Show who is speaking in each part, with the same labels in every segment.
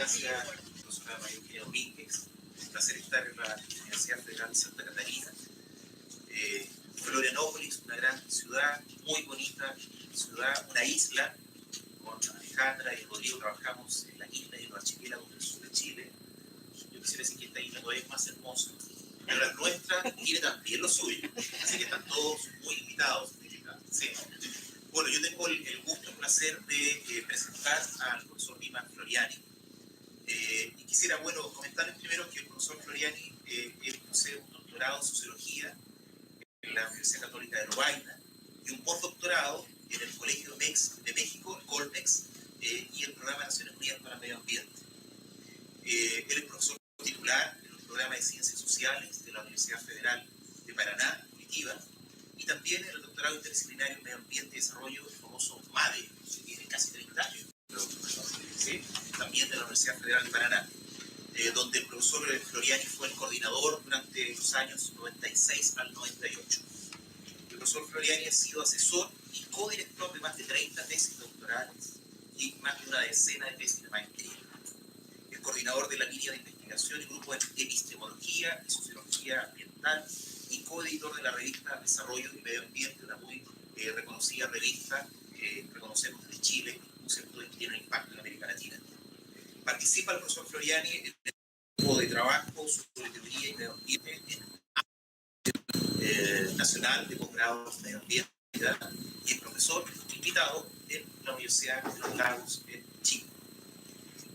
Speaker 1: gracias, profesora María Eugenia Domínguez. Un placer estar en la Universidad Federal de Santa Catarina. Florianópolis, una gran ciudad, muy bonita ciudad, una isla. Con Alejandra y Rodrigo trabajamos en la isla y en los archipiélagos del sur de Chile. Yo quisiera decir que esta isla todavía es más hermosa, pero la nuestra tiene también lo suyo, así que están todos muy invitados. Sí. Bueno, yo tengo el gusto y el placer de presentar al profesor Dima Floriani. Y quisiera, bueno, comentarles primero que el profesor Floriani posee un doctorado en Sociología en la Universidad Católica de Lovaina y un postdoctorado en el Colegio de México, el Colmex, y el Programa de Naciones Unidas para el Medio Ambiente. Él es profesor titular en el Programa de Ciencias Sociales de la Universidad Federal de Paraná, Curitiba, y también en el doctorado interdisciplinario en Medio Ambiente y Desarrollo, el famoso MADE, que tiene casi 30 años, ¿sí? También de la Universidad Federal de Paraná, donde el profesor Floriani fue el coordinador durante los años 96 al 98. El profesor Floriani ha sido asesor y codirector de más de 30 tesis doctorales y más de una decena de tesis de maestría. Es coordinador de la línea de investigación y grupo de epistemología y sociología ambiental y coeditor de la revista Desarrollo y Medio Ambiente, una muy reconocida revista que reconocemos desde Chile, ¿cierto?, y que tiene un impacto en América Latina. Participa el profesor Floriani en el grupo de trabajo sobre teoría y medio ambiente nacional de posgrado en medio ambiente y es profesor invitado en la Universidad de los Lagos en Chile.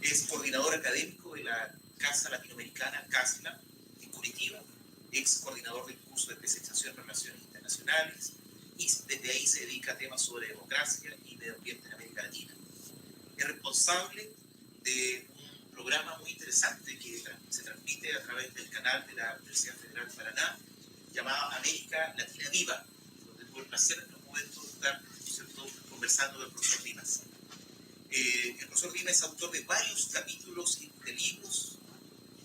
Speaker 1: Es coordinador académico de la Casa Latinoamericana CASLA en Curitiba, ex coordinador del curso de especialización en Relaciones Internacionales y desde ahí se dedica a temas sobre democracia y medio ambiente en América Latina. Es responsable de un programa muy interesante que se transmite a través del canal de la Universidad Federal de Paraná, llamado América Latina Viva, donde tuve el placer en estos momentos de estar, ¿cierto?, conversando con el profesor Dimas. El profesor Dimas es autor de varios capítulos de libros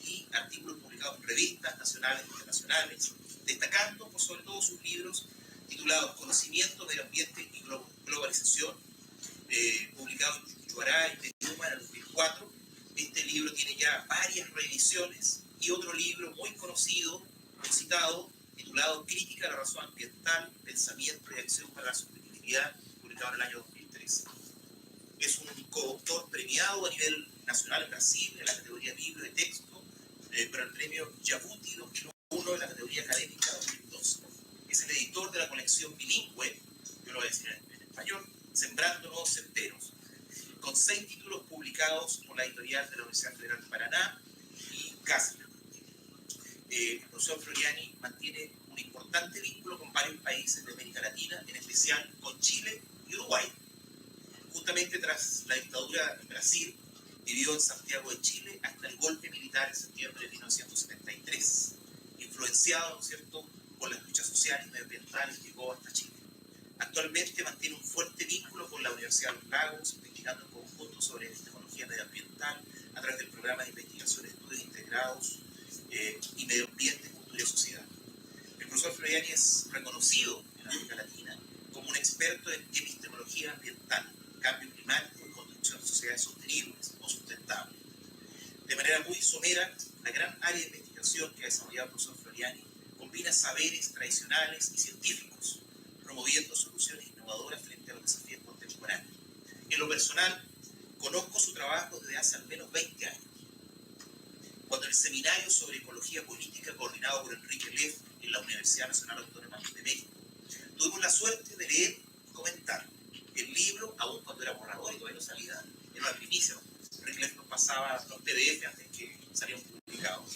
Speaker 1: y artículos publicados en revistas nacionales e internacionales, destacando por sobre todo sus libros titulados Conocimiento, Medio Ambiente y Globalización, publicado en Chuchuará y Tenuma en el 2004. Este libro tiene ya varias reediciones y otro libro muy conocido, muy citado, titulado Crítica a la razón ambiental, pensamiento y acción para la sostenibilidad, publicado en el año 2013. Es un coautor premiado a nivel nacional en Brasil en la categoría libro de texto, para el premio Jabuti 2001 en la categoría académica 2012. Es el editor de la colección bilingüe, yo lo voy a decir en español, Sembrando Nuevos Senderos, con 6 títulos publicados por la editorial de la Universidad Federal de Paraná y CASLA. El profesor Floriani mantiene un importante vínculo con varios países de América Latina, en especial con Chile y Uruguay. Justamente tras la dictadura en Brasil, vivió en Santiago de Chile hasta el golpe militar en septiembre de 1973. Influenciado, ¿no es cierto?, por las luchas sociales y medioambientales, llegó hasta Chile. Actualmente mantiene un fuerte vínculo con la Universidad de los Lagos, investigando en conjunto sobre epistemología medioambiental a través del programa de investigación de estudios integrados y medio ambiente, cultura y sociedad. El profesor Floriani es reconocido en América Latina como un experto en epistemología ambiental, cambio climático y construcción de sociedades sostenibles o sustentables. De manera muy somera, la gran área de investigación que ha desarrollado el profesor Floriani combina saberes tradicionales y científicos, promoviendo soluciones innovadoras frente a los desafíos contemporáneos. En lo personal, conozco su trabajo desde hace al menos 20 años, cuando en el seminario sobre ecología política coordinado por Enrique Leff en la Universidad Nacional Autónoma de México, tuvimos la suerte de leer y comentar el libro, aún cuando era borrador y todavía no salía, era una primicia, ¿no? Enrique Leff nos pasaba los PDF antes que salieran publicados.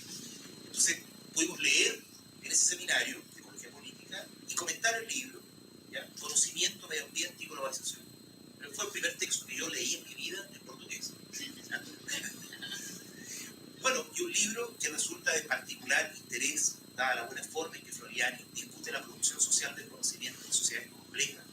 Speaker 1: Entonces, pudimos leer en ese seminario de ecología política y comentar el libro, ¿ya? Conocimiento, Medio Ambiente y Globalización. Pero fue el primer texto que yo leí en mi vida en portugués. Bueno, y un libro que resulta de particular interés, dada la buena forma en que Floriani discute la producción social del conocimiento en sociedades complejas,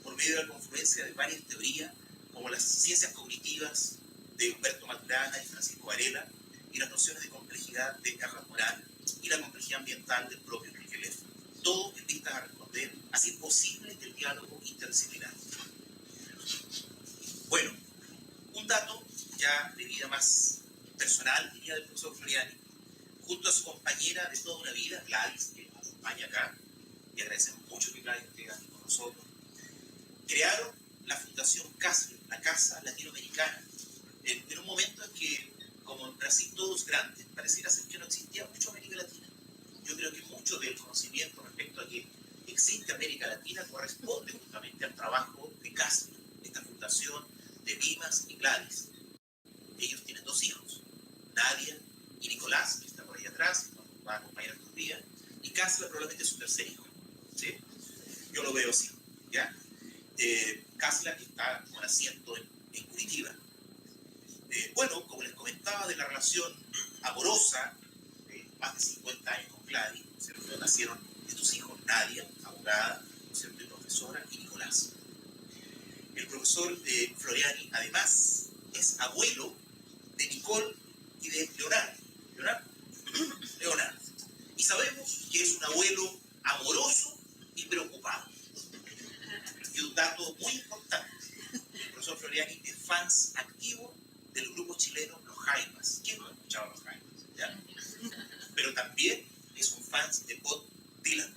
Speaker 1: por medio de la confluencia de varias teorías, como las ciencias cognitivas de Humberto Maturana y Francisco Varela, y las nociones de complejidad de Carlos Morán, y la complejidad ambiental del propio Enrique Leff. Todo en vistas a responder, así posible del diálogo interdisciplinario. Bueno, un dato ya de vida más personal, diría, del profesor Floriani, junto a su compañera de toda una vida, Gladys, que nos acompaña acá, y agradecemos mucho que Gladys esté aquí con nosotros, crearon la Fundación CASLE, la Casa Latinoamericana, en un momento en que, como en Brasil todos grandes, pareciera ser que no existía mucho América Latina. Yo creo que mucho del conocimiento respecto a que existe América Latina corresponde justamente al trabajo de CASLE, esta fundación de Dimas y Gladys. Ellos tienen 2 hijos, Nadia y Nicolás, que está por ahí atrás, nos va a acompañar estos días, y CASLE probablemente es su 3er hijo, ¿sí? Yo lo veo así, ¿ya? CASLE, que está con asiento en Curitiba. Bueno, como les comentaba de la relación amorosa de más de 50 años con Gladys, ¿no es cierto? Nacieron estos hijos, Nadia, abogada, ¿no es cierto?, y profesora, y Nicolás. El profesor Floriani, además, es abuelo de Nicole y de Leonardo. Y sabemos que es un abuelo amoroso y preocupado. Y un dato muy importante, el profesor Floriani es fan activo del grupo chileno Los Jaivas. ¿Quién no ha escuchado Los Jaivas? ¿Ya? Pero también es un fan de Bob Dylan.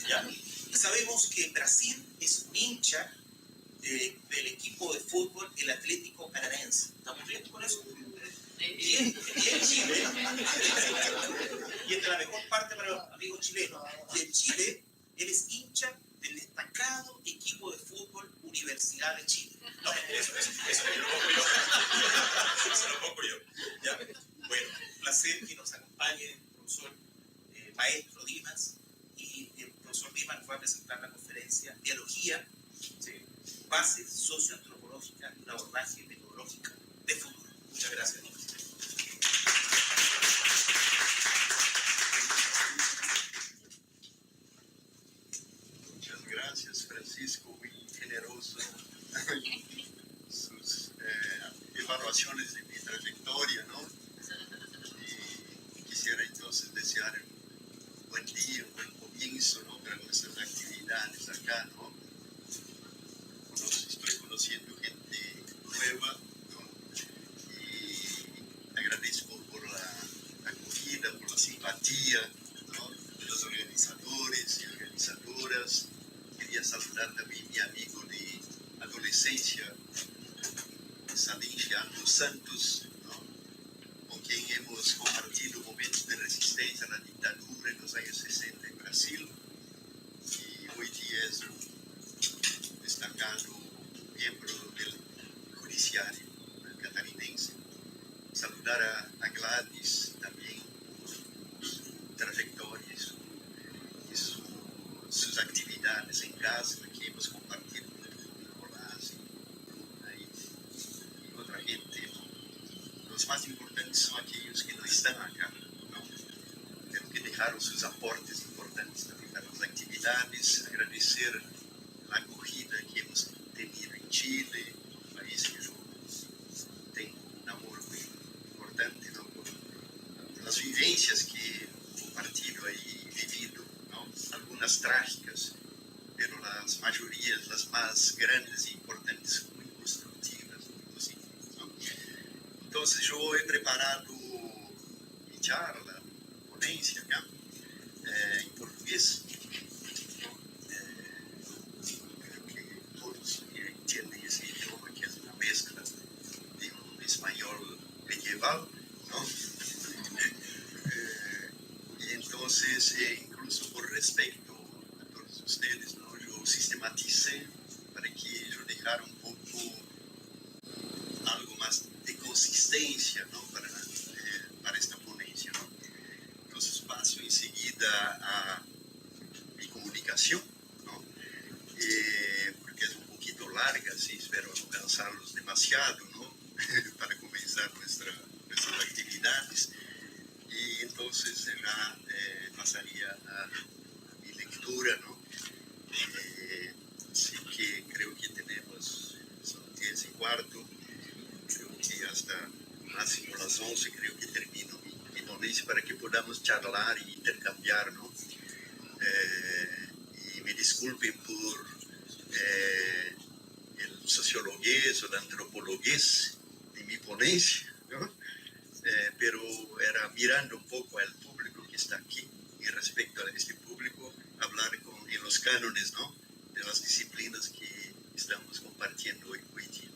Speaker 1: ¿Ya? Y sabemos que Brasil es un hincha del equipo de fútbol, el Atlético Paranaense. ¿Estamos bien con eso? Y en Chile, y esta es la mejor parte para los amigos chilenos, y en Chile él es hincha del destacado equipo de fútbol Universidad de Chile. No, eso lo pongo yo. Eso lo pongo yo. ¿Ya? Bueno, un placer que nos acompañe el profesor maestro Dimas, y el profesor Dimas nos va a presentar la conferencia Dialogía, ¿sí?, bases socioantropológicas y un abordaje metodológico de futuro. Muchas gracias.
Speaker 2: Muchas gracias, Francisco, muy generoso. Sus evaluaciones de mi trayectoria, ¿no? Y quisiera entonces desear un buen día, un buen comienzo, ¿no?, para nuestras actividades acá, ¿no? Estoy conociendo gente nueva, ¿no? Y agradezco por la acogida, por la simpatía, ¿no?, de los organizadores y organizadoras. Quería saludar también a mi amigo de adolescencia, Salingiano Santos, ¿no?, con quien hemos compartido momentos de resistencia a la dictadura en los años 60 en Brasil, y hoy día es un destacado miembro del judiciario catarinense. Saludar a Gladys también, su trayectoria y sus actividades en casa, que hemos compartido con Nicolás y otra gente, ¿no? Los más importantes son aquellos que no están acá, ¿no?, pero que dejaron sus aportes importantes también para las actividades. Agradecer la acogida que hemos tenido en Chile, un país que yo tengo un amor muy importante, ¿no?, por las vivencias que he compartido ahí, vivido, ¿no?, algunas trágicas, pero las mayorías, las más grandes e importantes, muy constructivas, muy positivas, ¿no? Entonces yo he preparado mi charla, ponencia acá, en portugués. Creo que todos entienden ese idioma, que es una mezcla de un español medieval, ¿no? Y entonces, incluso por respeto a todos ustedes, ¿no?, yo sistematicé para que yo dejara un poco algo más de consistencia, ¿no?, para esta ponencia, ¿no? Entonces paso enseguida a mi comunicación, ¿no?, porque es un poquito larga, sí, espero no cansarlos demasiado, ¿no? Para comenzar nuestras actividades. Y entonces ya pasaría a mi lectura, ¿no? Así que creo que tenemos, son 10:15, creo que hasta máximo las 11 creo que termino mi ponencia para que podamos charlar e intercambiar, ¿no? Y me disculpen por el sociologués o el antropologués de mi ponencia, ¿no? pero era mirando un poco al público que está aquí y respecto a este público, hablar en los cánones, ¿no?, de las disciplinas que estamos compartiendo hoy día.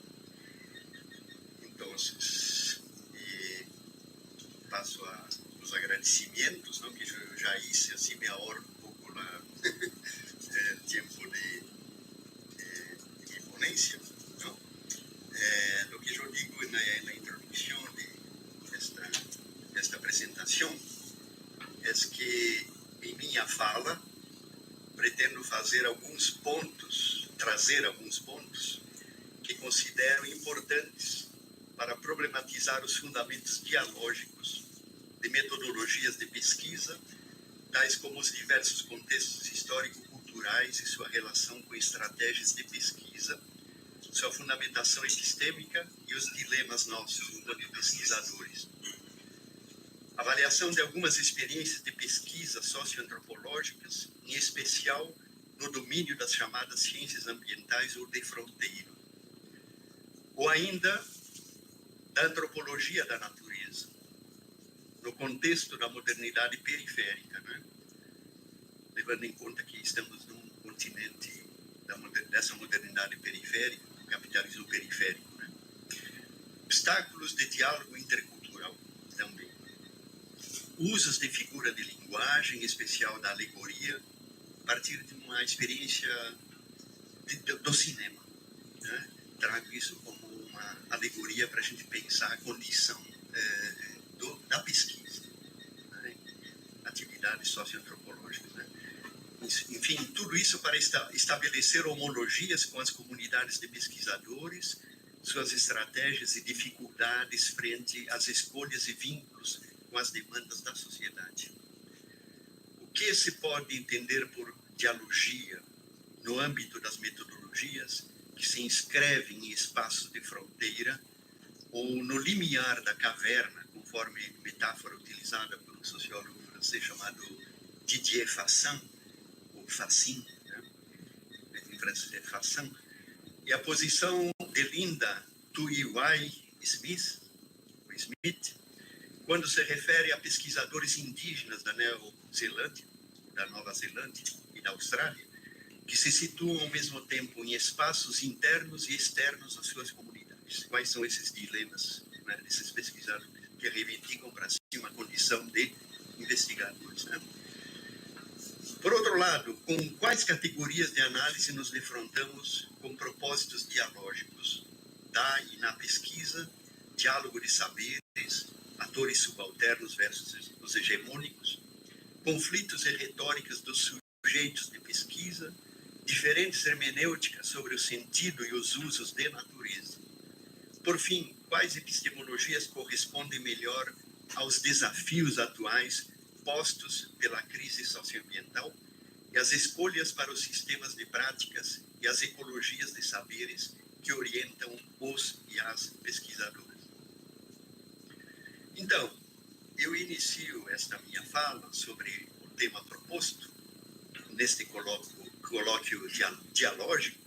Speaker 2: Entonces, paso a los agradecimientos, ¿no?, que yo ya hice, así me ahorro un poco el tiempo de mi ponencia, ¿no? Lo que yo digo en la introducción de esta presentação é que em minha fala pretendo trazer alguns pontos que considero importantes para problematizar os fundamentos dialógicos de metodologias de pesquisa, tais como os diversos contextos histórico-culturais e sua relação com estratégias de pesquisa, sua fundamentação epistêmica e os dilemas nossos enquanto pesquisadores. Avaliação de algumas experiências de pesquisa socioantropológicas, em especial no domínio das chamadas ciências ambientais ou de fronteira, ou ainda da antropologia da natureza, no contexto da modernidade periférica, né? Levando em conta que estamos num continente dessa modernidade periférica, do capitalismo periférico, né? Obstáculos de diálogo intercultural também. Usos de figura de linguagem, em especial da alegoria, a partir de uma experiência do cinema, né? Trago isso como uma alegoria para a gente pensar a condição da pesquisa, né? Atividades socioantropológicas, né? Enfim, tudo isso para estabelecer homologias com as comunidades de pesquisadores, suas estratégias e dificuldades frente às escolhas e vínculos com as demandas da sociedade. O que se pode entender por dialogia no âmbito das metodologias que se inscrevem em espaços de fronteira ou no limiar da caverna, conforme metáfora utilizada por um sociólogo francês chamado Didier Fassin, ou Fassin, né? Em francês é Fassin, e a posição de Linda Tuiwai Smith, quando se refere a pesquisadores indígenas da Neozelândia, da Nova Zelândia e da Austrália, que se situam ao mesmo tempo em espaços internos e externos às suas comunidades. Quais são esses dilemas, né, desses pesquisadores que reivindicam para si uma condição de investigadores, né? Por outro lado, com quais categorias de análise nos defrontamos com propósitos dialógicos da e na pesquisa, diálogo de saberes, atores subalternos versus os hegemônicos, conflitos e retóricas dos sujeitos de pesquisa, diferentes hermenêuticas sobre o sentido e os usos de natureza. Por fim, quais epistemologias correspondem melhor aos desafios atuais postos pela crise socioambiental e as escolhas para os sistemas de práticas e as ecologias de saberes que orientam os e as pesquisadoras. Então, eu inicio esta minha fala sobre o tema proposto neste colóquio dialógico,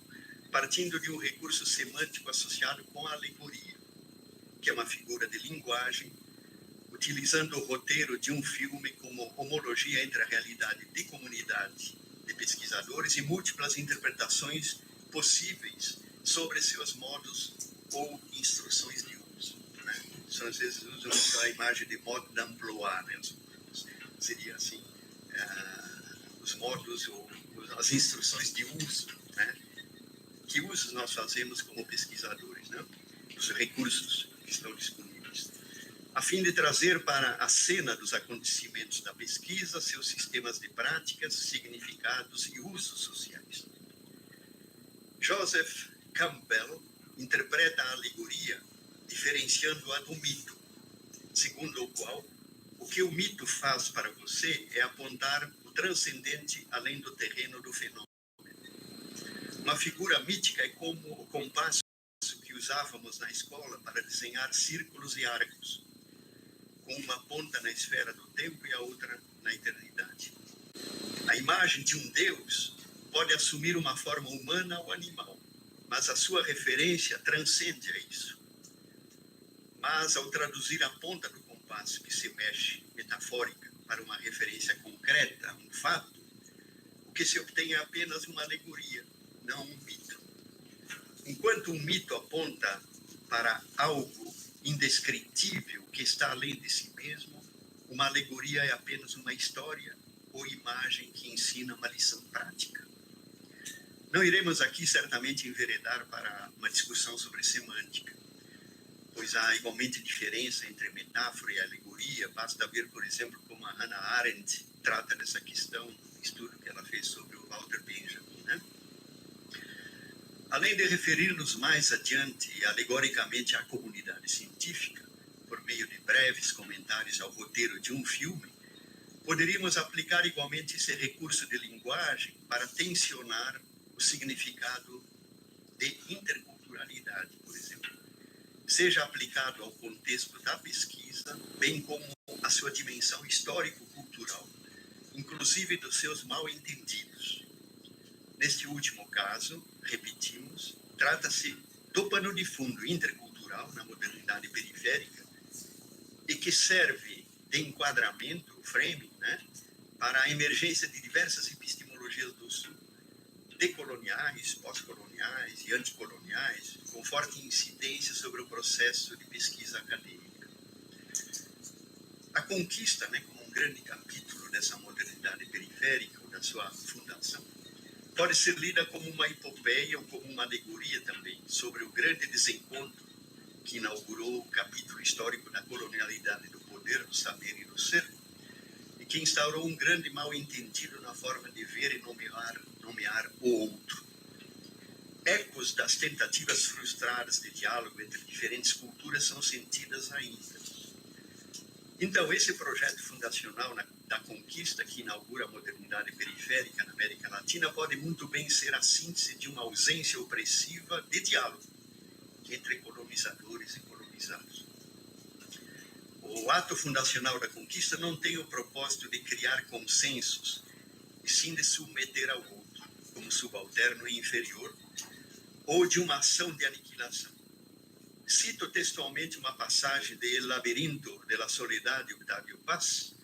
Speaker 2: partindo de um recurso semântico associado com a alegoria, que é uma figura de linguagem, utilizando o roteiro de um filme como homologia entre a realidade de comunidade de pesquisadores e múltiplas interpretações possíveis sobre seus modos ou instruções de uso, né? Então, às vezes usam a imagem de modo d'emploi, né? Seria assim, os modos ou as instruções de uso, né? Que usos nós fazemos como pesquisadores, né? Os recursos que estão disponíveis, a fim de trazer para a cena dos acontecimentos da pesquisa seus sistemas de práticas, significados e usos sociais. Joseph Campbell interpreta a alegoria diferenciando-a do mito, segundo o qual o que o mito faz para você é apontar o transcendente além do terreno do fenômeno. Uma figura mítica é como o compasso que usávamos na escola para desenhar círculos e arcos, com uma ponta na esfera do tempo e a outra na eternidade. A imagem de um Deus pode assumir uma forma humana ou animal, mas a sua referência transcende a isso. Mas, ao traduzir a ponta do compasso passo que se mexe metafórica para uma referência concreta, um fato, o que se obtém é apenas uma alegoria, não um mito. Enquanto um mito aponta para algo indescritível que está além de si mesmo, uma alegoria é apenas uma história ou imagem que ensina uma lição prática. Não iremos aqui certamente enveredar para uma discussão sobre semântica, pois há igualmente diferença entre metáfora e alegoria. Basta ver, por exemplo, como a Hannah Arendt trata dessa questão no estudo que ela fez sobre o Walter Benjamin, né? Além de referir-nos mais adiante alegoricamente à comunidade científica, por meio de breves comentários ao roteiro de um filme, poderíamos aplicar igualmente esse recurso de linguagem para tensionar o significado de interculturalidade, por exemplo, seja aplicado ao contexto da pesquisa, bem como à sua dimensão histórico-cultural, inclusive dos seus mal-entendidos. Neste último caso, repetimos, trata-se do pano de fundo intercultural na modernidade periférica e que serve de enquadramento, framing, né, para a emergência de diversas epistemologias do Sul, decoloniais, pós-coloniais e anticoloniais, com forte incidência sobre o processo de pesquisa acadêmica. A conquista, né, como um grande capítulo dessa modernidade periférica, ou da sua fundação, pode ser lida como uma epopeia ou como uma alegoria também, sobre o grande desencontro que inaugurou o capítulo histórico da colonialidade do poder, do saber e do ser, e que instaurou um grande mal-entendido na forma de ver e nomear o outro. Ecos das tentativas frustradas de diálogo entre diferentes culturas são sentidas ainda. Então, esse projeto fundacional da conquista que inaugura a modernidade periférica na América Latina pode muito bem ser a síntese de uma ausência opressiva de diálogo entre colonizadores e colonizados. O ato fundacional da conquista não tem o propósito de criar consensos, e sim de submeter ao outro, como subalterno e inferior, ou de uma ação de aniquilação. Cito textualmente uma passagem de El Laberinto de la Soledad de Octavio Paz,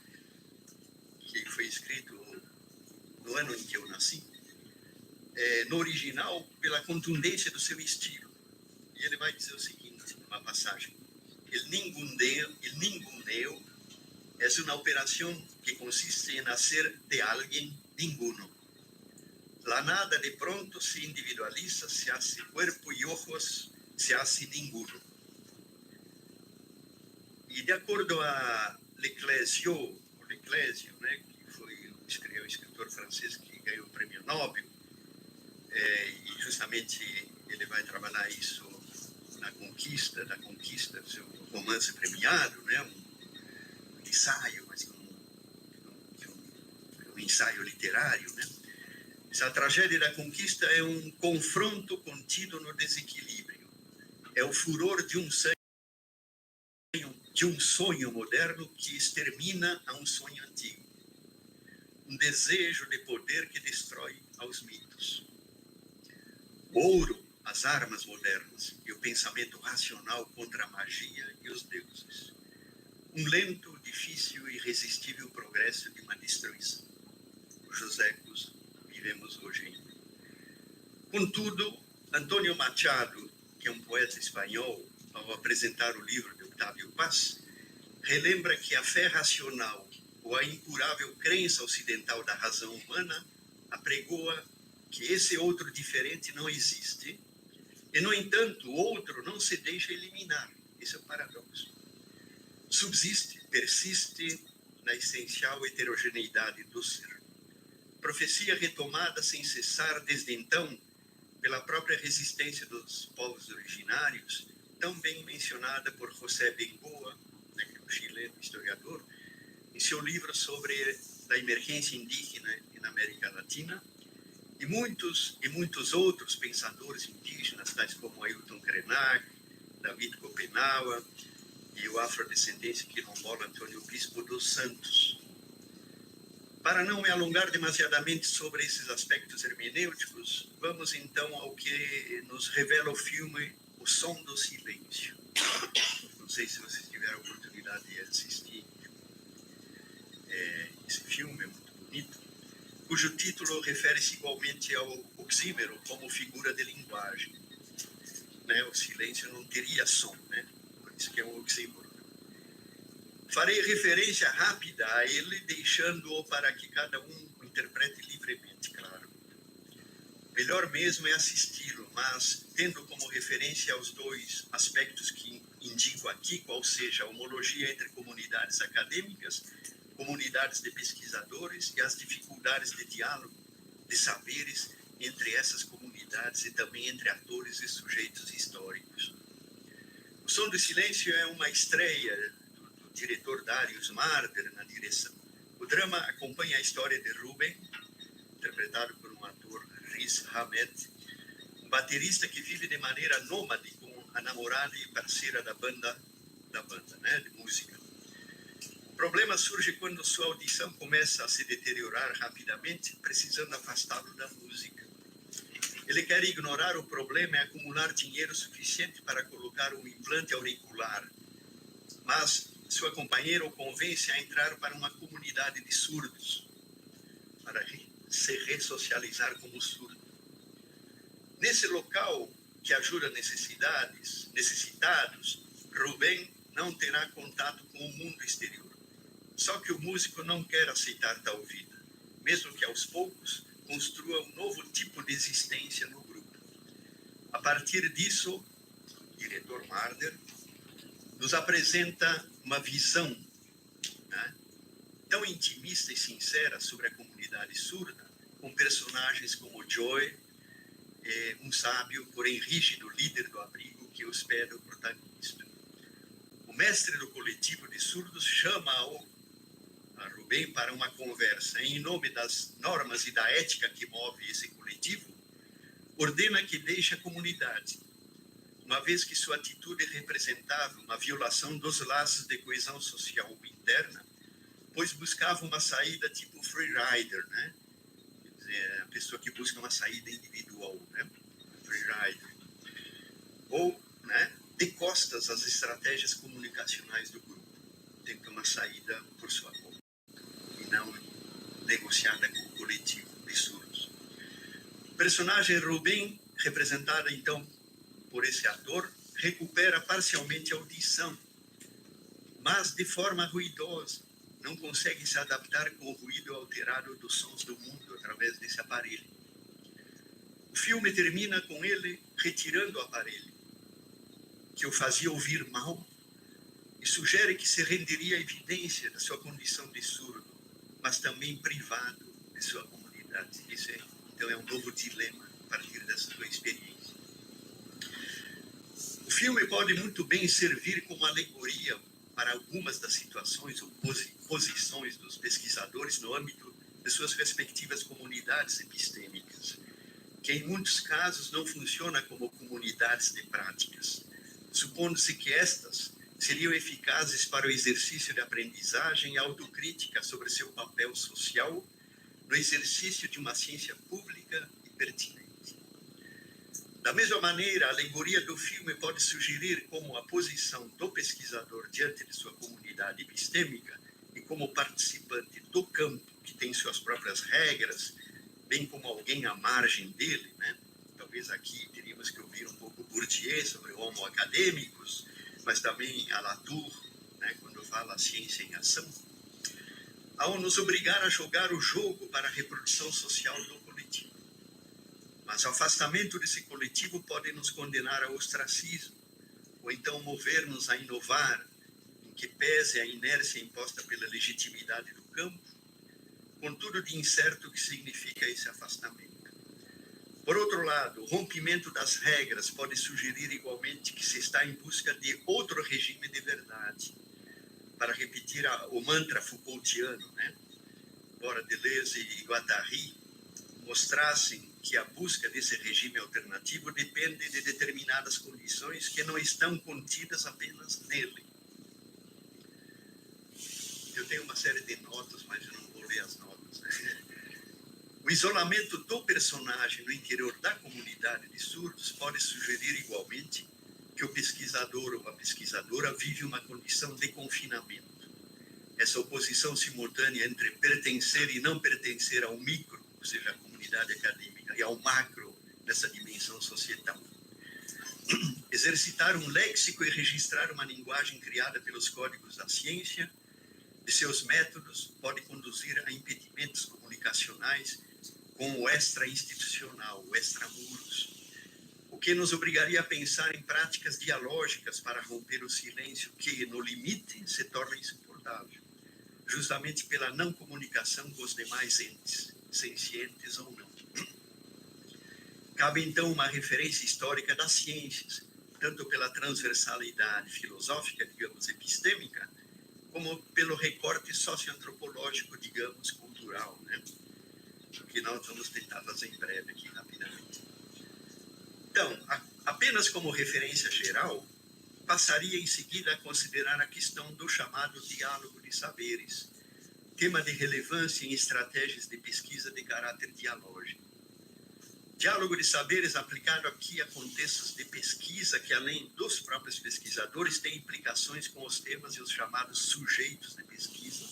Speaker 2: que foi escrito no ano em que eu nasci, no original, pela contundência do seu estilo. E ele vai dizer o seguinte, numa passagem: El ninguneo es una operación que consiste en hacer de alguien ninguno. La nada de pronto se individualiza, se hace cuerpo y ojos, se hace ninguno. E de acordo a Leclésio, né, que foi o escritor francês que ganhou o prêmio Nobel, e justamente ele vai trabalhar isso na conquista, seu romance premiado, né, um ensaio, mas um ensaio literário, né? Essa tragédia da conquista é um confronto contido no desequilíbrio, é o furor de um sonho moderno que extermina a um sonho antigo, um desejo de poder que destrói aos mitos. Ouro, as armas modernas e o pensamento racional contra a magia e os deuses. Um lento, difícil e irresistível progresso de uma destruição, cujos ecos vivemos hoje ainda. Contudo, Antônio Machado, que é um poeta espanhol, ao apresentar o livro de Octavio Paz, relembra que a fé racional ou a incurável crença ocidental da razão humana apregoa que esse outro diferente não existe e, no entanto, o outro não se deixa eliminar. Esse é o paradoxo. Subsiste, persiste na essencial heterogeneidade do ser. Profecia retomada sem cessar desde então pela própria resistência dos povos originários, tão bem mencionada por José Bengoa, né, que é um chileno historiador, em seu livro sobre a emergência indígena na América Latina, e muitos outros pensadores indígenas, tais como Ailton Krenak, David Copenaua e o afrodescendente quilombola Antônio Bispo dos Santos. Para não me alongar demasiadamente sobre esses aspectos hermenêuticos, vamos então ao que nos revela o filme O Som do Silêncio. Não sei se vocês tiveram a oportunidade de assistir. cujo título refere-se igualmente ao oxímero como figura de linguagem. Né? O silêncio não teria som, né? Por isso que é um oxímoro. Farei referência rápida a ele, deixando-o para que cada um o interprete livremente, claro. Melhor mesmo é assisti-lo, mas tendo como referência os dois aspectos que indico aqui, qual seja a homologia entre comunidades acadêmicas, comunidades de pesquisadores e as dificuldades de diálogo, de saberes entre essas comunidades e também entre atores e sujeitos históricos. O Som do Silêncio é uma estreia do diretor Darius Marder na direção. O drama acompanha a história de Ruben, interpretado por um ator Riz Ahmed, um baterista que vive de maneira nômade com a namorada e parceira da banda, né, de música. O problema surge quando sua audição começa a se deteriorar rapidamente, precisando afastá-lo da música. Ele quer ignorar o problema e acumular dinheiro suficiente para colocar um implante auricular, mas sua companheira o convence a entrar para uma comunidade de surdos, para se ressocializar como surdo. Nesse local que ajuda necessitados, Rubem não terá contato com o mundo exterior. Só que o músico não quer aceitar tal vida, mesmo que aos poucos construa um novo tipo de existência no grupo. A partir disso, o diretor Marder nos apresenta uma visão, né, tão intimista e sincera sobre a comunidade surda, com personagens como Joy, um sábio, porém rígido líder do abrigo que hospeda o protagonista. O mestre do coletivo de surdos chama a Rubem para uma conversa em nome das normas e da ética que move esse coletivo, ordena que deixe a comunidade, uma vez que sua atitude representava uma violação dos laços de coesão social interna, pois buscava uma saída tipo freerider, né? Quer dizer, a pessoa que busca uma saída individual, né? Freerider. Ou, né, de costas às estratégias comunicacionais do grupo, tendo uma saída por sua conta, e não negociada com o coletivo de surdos. O personagem Rubem, representada então por esse ator, recupera parcialmente a audição, mas de forma ruidosa. Não consegue se adaptar com o ruído alterado dos sons do mundo através desse aparelho. O filme termina com ele retirando o aparelho, que o fazia ouvir mal, e sugere que se renderia à evidência da sua condição de surdo, mas também privado de sua comunidade. Isso então é um novo dilema a partir dessa sua experiência. O filme pode muito bem servir como alegoria para algumas das situações ou posições dos pesquisadores no âmbito de suas respectivas comunidades epistêmicas, que em muitos casos não funcionam como comunidades de práticas, supondo-se que estas seriam eficazes para o exercício de aprendizagem e autocrítica sobre seu papel social no exercício de uma ciência pública e pertinente. Da mesma maneira, a alegoria do filme pode sugerir como a posição do pesquisador diante de sua comunidade epistêmica e como participante do campo, que tem suas próprias regras, bem como alguém à margem dele, né? Talvez aqui teríamos que ouvir um pouco Bourdieu sobre homo acadêmicos, mas também a Latour, né, quando fala ciência em ação, ao nos obrigar a jogar o jogo para a reprodução social do coletivo. Mas o afastamento desse coletivo pode nos condenar ao ostracismo, ou então mover-nos a inovar, em que pese a inércia imposta pela legitimidade do campo, contudo de incerto que significa esse afastamento. Por outro lado, o rompimento das regras pode sugerir igualmente que se está em busca de outro regime de verdade, para repetir o mantra Foucaultiano, né? Embora Deleuze e Guattari mostrassem que a busca desse regime alternativo depende de determinadas condições que não estão contidas apenas nele. Eu tenho uma série de notas, mas eu não vou ler as notas, né? O isolamento do personagem no interior da comunidade de surdos pode sugerir igualmente que o pesquisador ou a pesquisadora vive uma condição de confinamento. Essa oposição simultânea entre pertencer e não pertencer ao micro ou seja, a comunidade acadêmica, e ao macro, nessa dimensão societal. Exercitar um léxico e registrar uma linguagem criada pelos códigos da ciência, de seus métodos, pode conduzir a impedimentos comunicacionais com o extra-institucional, o extramuros, o que nos obrigaria a pensar em práticas dialógicas para romper o silêncio que, no limite, se torna insuportável, justamente pela não comunicação com os demais entes, sencientes ou não. Cabe, então, uma referência histórica das ciências, tanto pela transversalidade filosófica, digamos, epistêmica, como pelo recorte socioantropológico, digamos, cultural, né? Que nós vamos tentar fazer em breve aqui, rapidamente. Então, apenas como referência geral, passaria em seguida a considerar a questão do chamado diálogo de saberes, tema de relevância em estratégias de pesquisa de caráter dialógico. Diálogo de saberes aplicado aqui a contextos de pesquisa que, além dos próprios pesquisadores, tem implicações com os temas e os chamados sujeitos de pesquisa.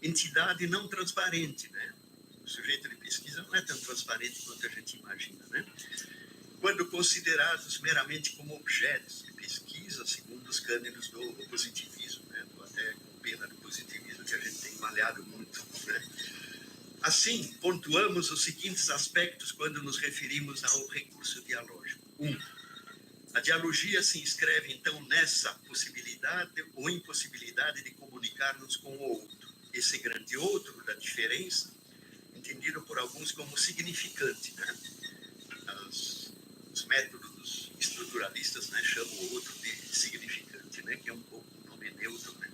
Speaker 2: Entidade não transparente, né? O sujeito de pesquisa não é tão transparente quanto a gente imagina, né? Quando considerados meramente como objetos de pesquisa, segundo os cânones do positivismo, né? Estou até com pena do positivismo, que a gente tem malhado muito, né? Assim, pontuamos os seguintes aspectos quando nos referimos ao recurso dialógico. 1. A dialogia se inscreve, então, nessa possibilidade ou impossibilidade de comunicar-nos com o outro. Esse grande outro da diferença, entendido por alguns como significante, né? Os métodos estruturalistas, né, chamam o outro de significante, né, que é um pouco um nome neutro, né?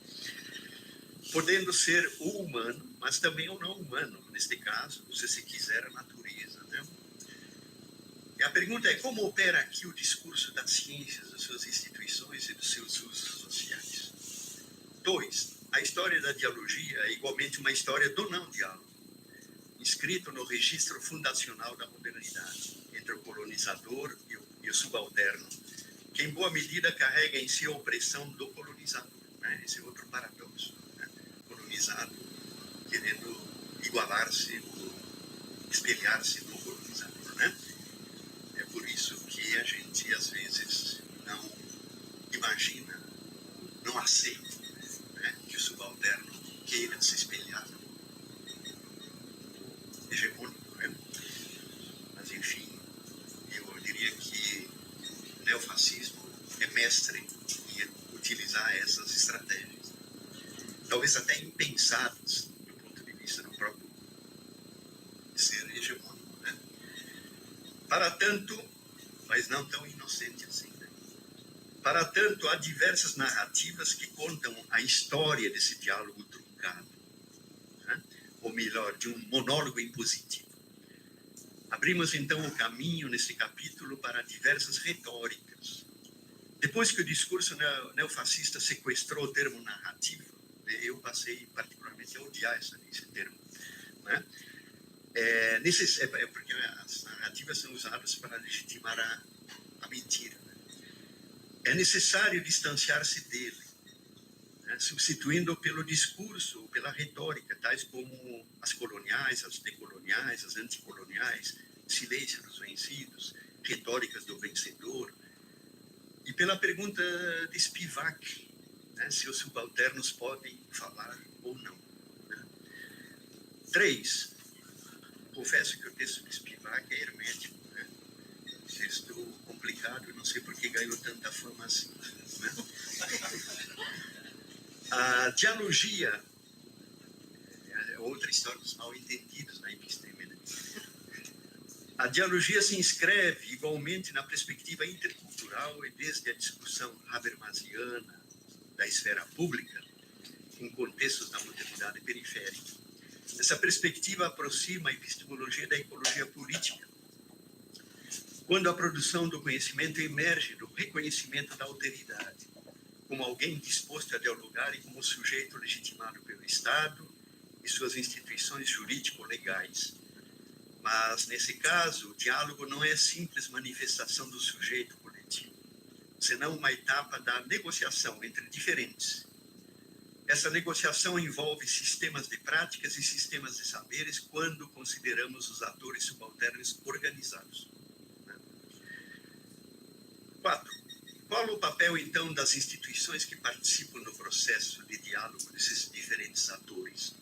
Speaker 2: Podendo ser o humano, mas também o não humano, neste caso, se quiser, a natureza, né? E a pergunta é como opera aqui o discurso das ciências, das suas instituições e dos seus usos sociais. 2. A história da dialogia é igualmente uma história do não diálogo, inscrito no registro fundacional da modernidade, entre o colonizador e o subalterno, que em boa medida carrega em si a opressão do colonizador, né? Esse é outro paradoxo, né? Colonizado querendo igualar-se, espelhar-se no colonizador, né? É por isso que a gente, às vezes, não imagina, não aceita, né, que o subalterno queira se espelhar no hegemônico, né? Mas, enfim, eu diria que o neofascismo é mestre em utilizar essas estratégias, talvez até impensadas do ponto de vista do próprio ser hegemônico, né? Para tanto, mas não tão inocente assim, né? Para tanto, há diversas narrativas que contam a história desse diálogo truncado, né? Ou melhor, de um monólogo impositivo. Abrimos, então, o caminho, nesse capítulo, para diversas retóricas. Depois que o discurso neofascista sequestrou o termo narrativa, eu passei particularmente a odiar esse termo, né? Porque as narrativas são usadas para legitimar a mentira, né? É necessário distanciar-se dele, né? Substituindo-o pelo discurso, ou pela retórica, tais como as coloniais, as decoloniais, as anticoloniais, silêncio dos vencidos, retóricas do vencedor, e pela pergunta de Spivak, né? Se os subalternos podem falar ou não, né? 3. Confesso que o texto de Spivak é hermético, né? Texto complicado, não sei por que ganhou tanta fama assim, né? A dialogia é outra história dos mal-entendidos na episteme, né? A dialogia se inscreve igualmente na perspectiva intercultural e desde a discussão habermasiana da esfera pública em contextos da modernidade periférica. Essa perspectiva aproxima a epistemologia da ecologia política, quando a produção do conhecimento emerge do reconhecimento da alteridade, como alguém disposto a dialogar e como sujeito legitimado pelo Estado e suas instituições jurídico-legais. Mas, nesse caso, o diálogo não é simples manifestação do sujeito coletivo, senão uma etapa da negociação entre diferentes. Essa negociação envolve sistemas de práticas e sistemas de saberes quando consideramos os atores subalternos organizados. 4. Qual o papel, então, das instituições que participam no processo de diálogo desses diferentes atores?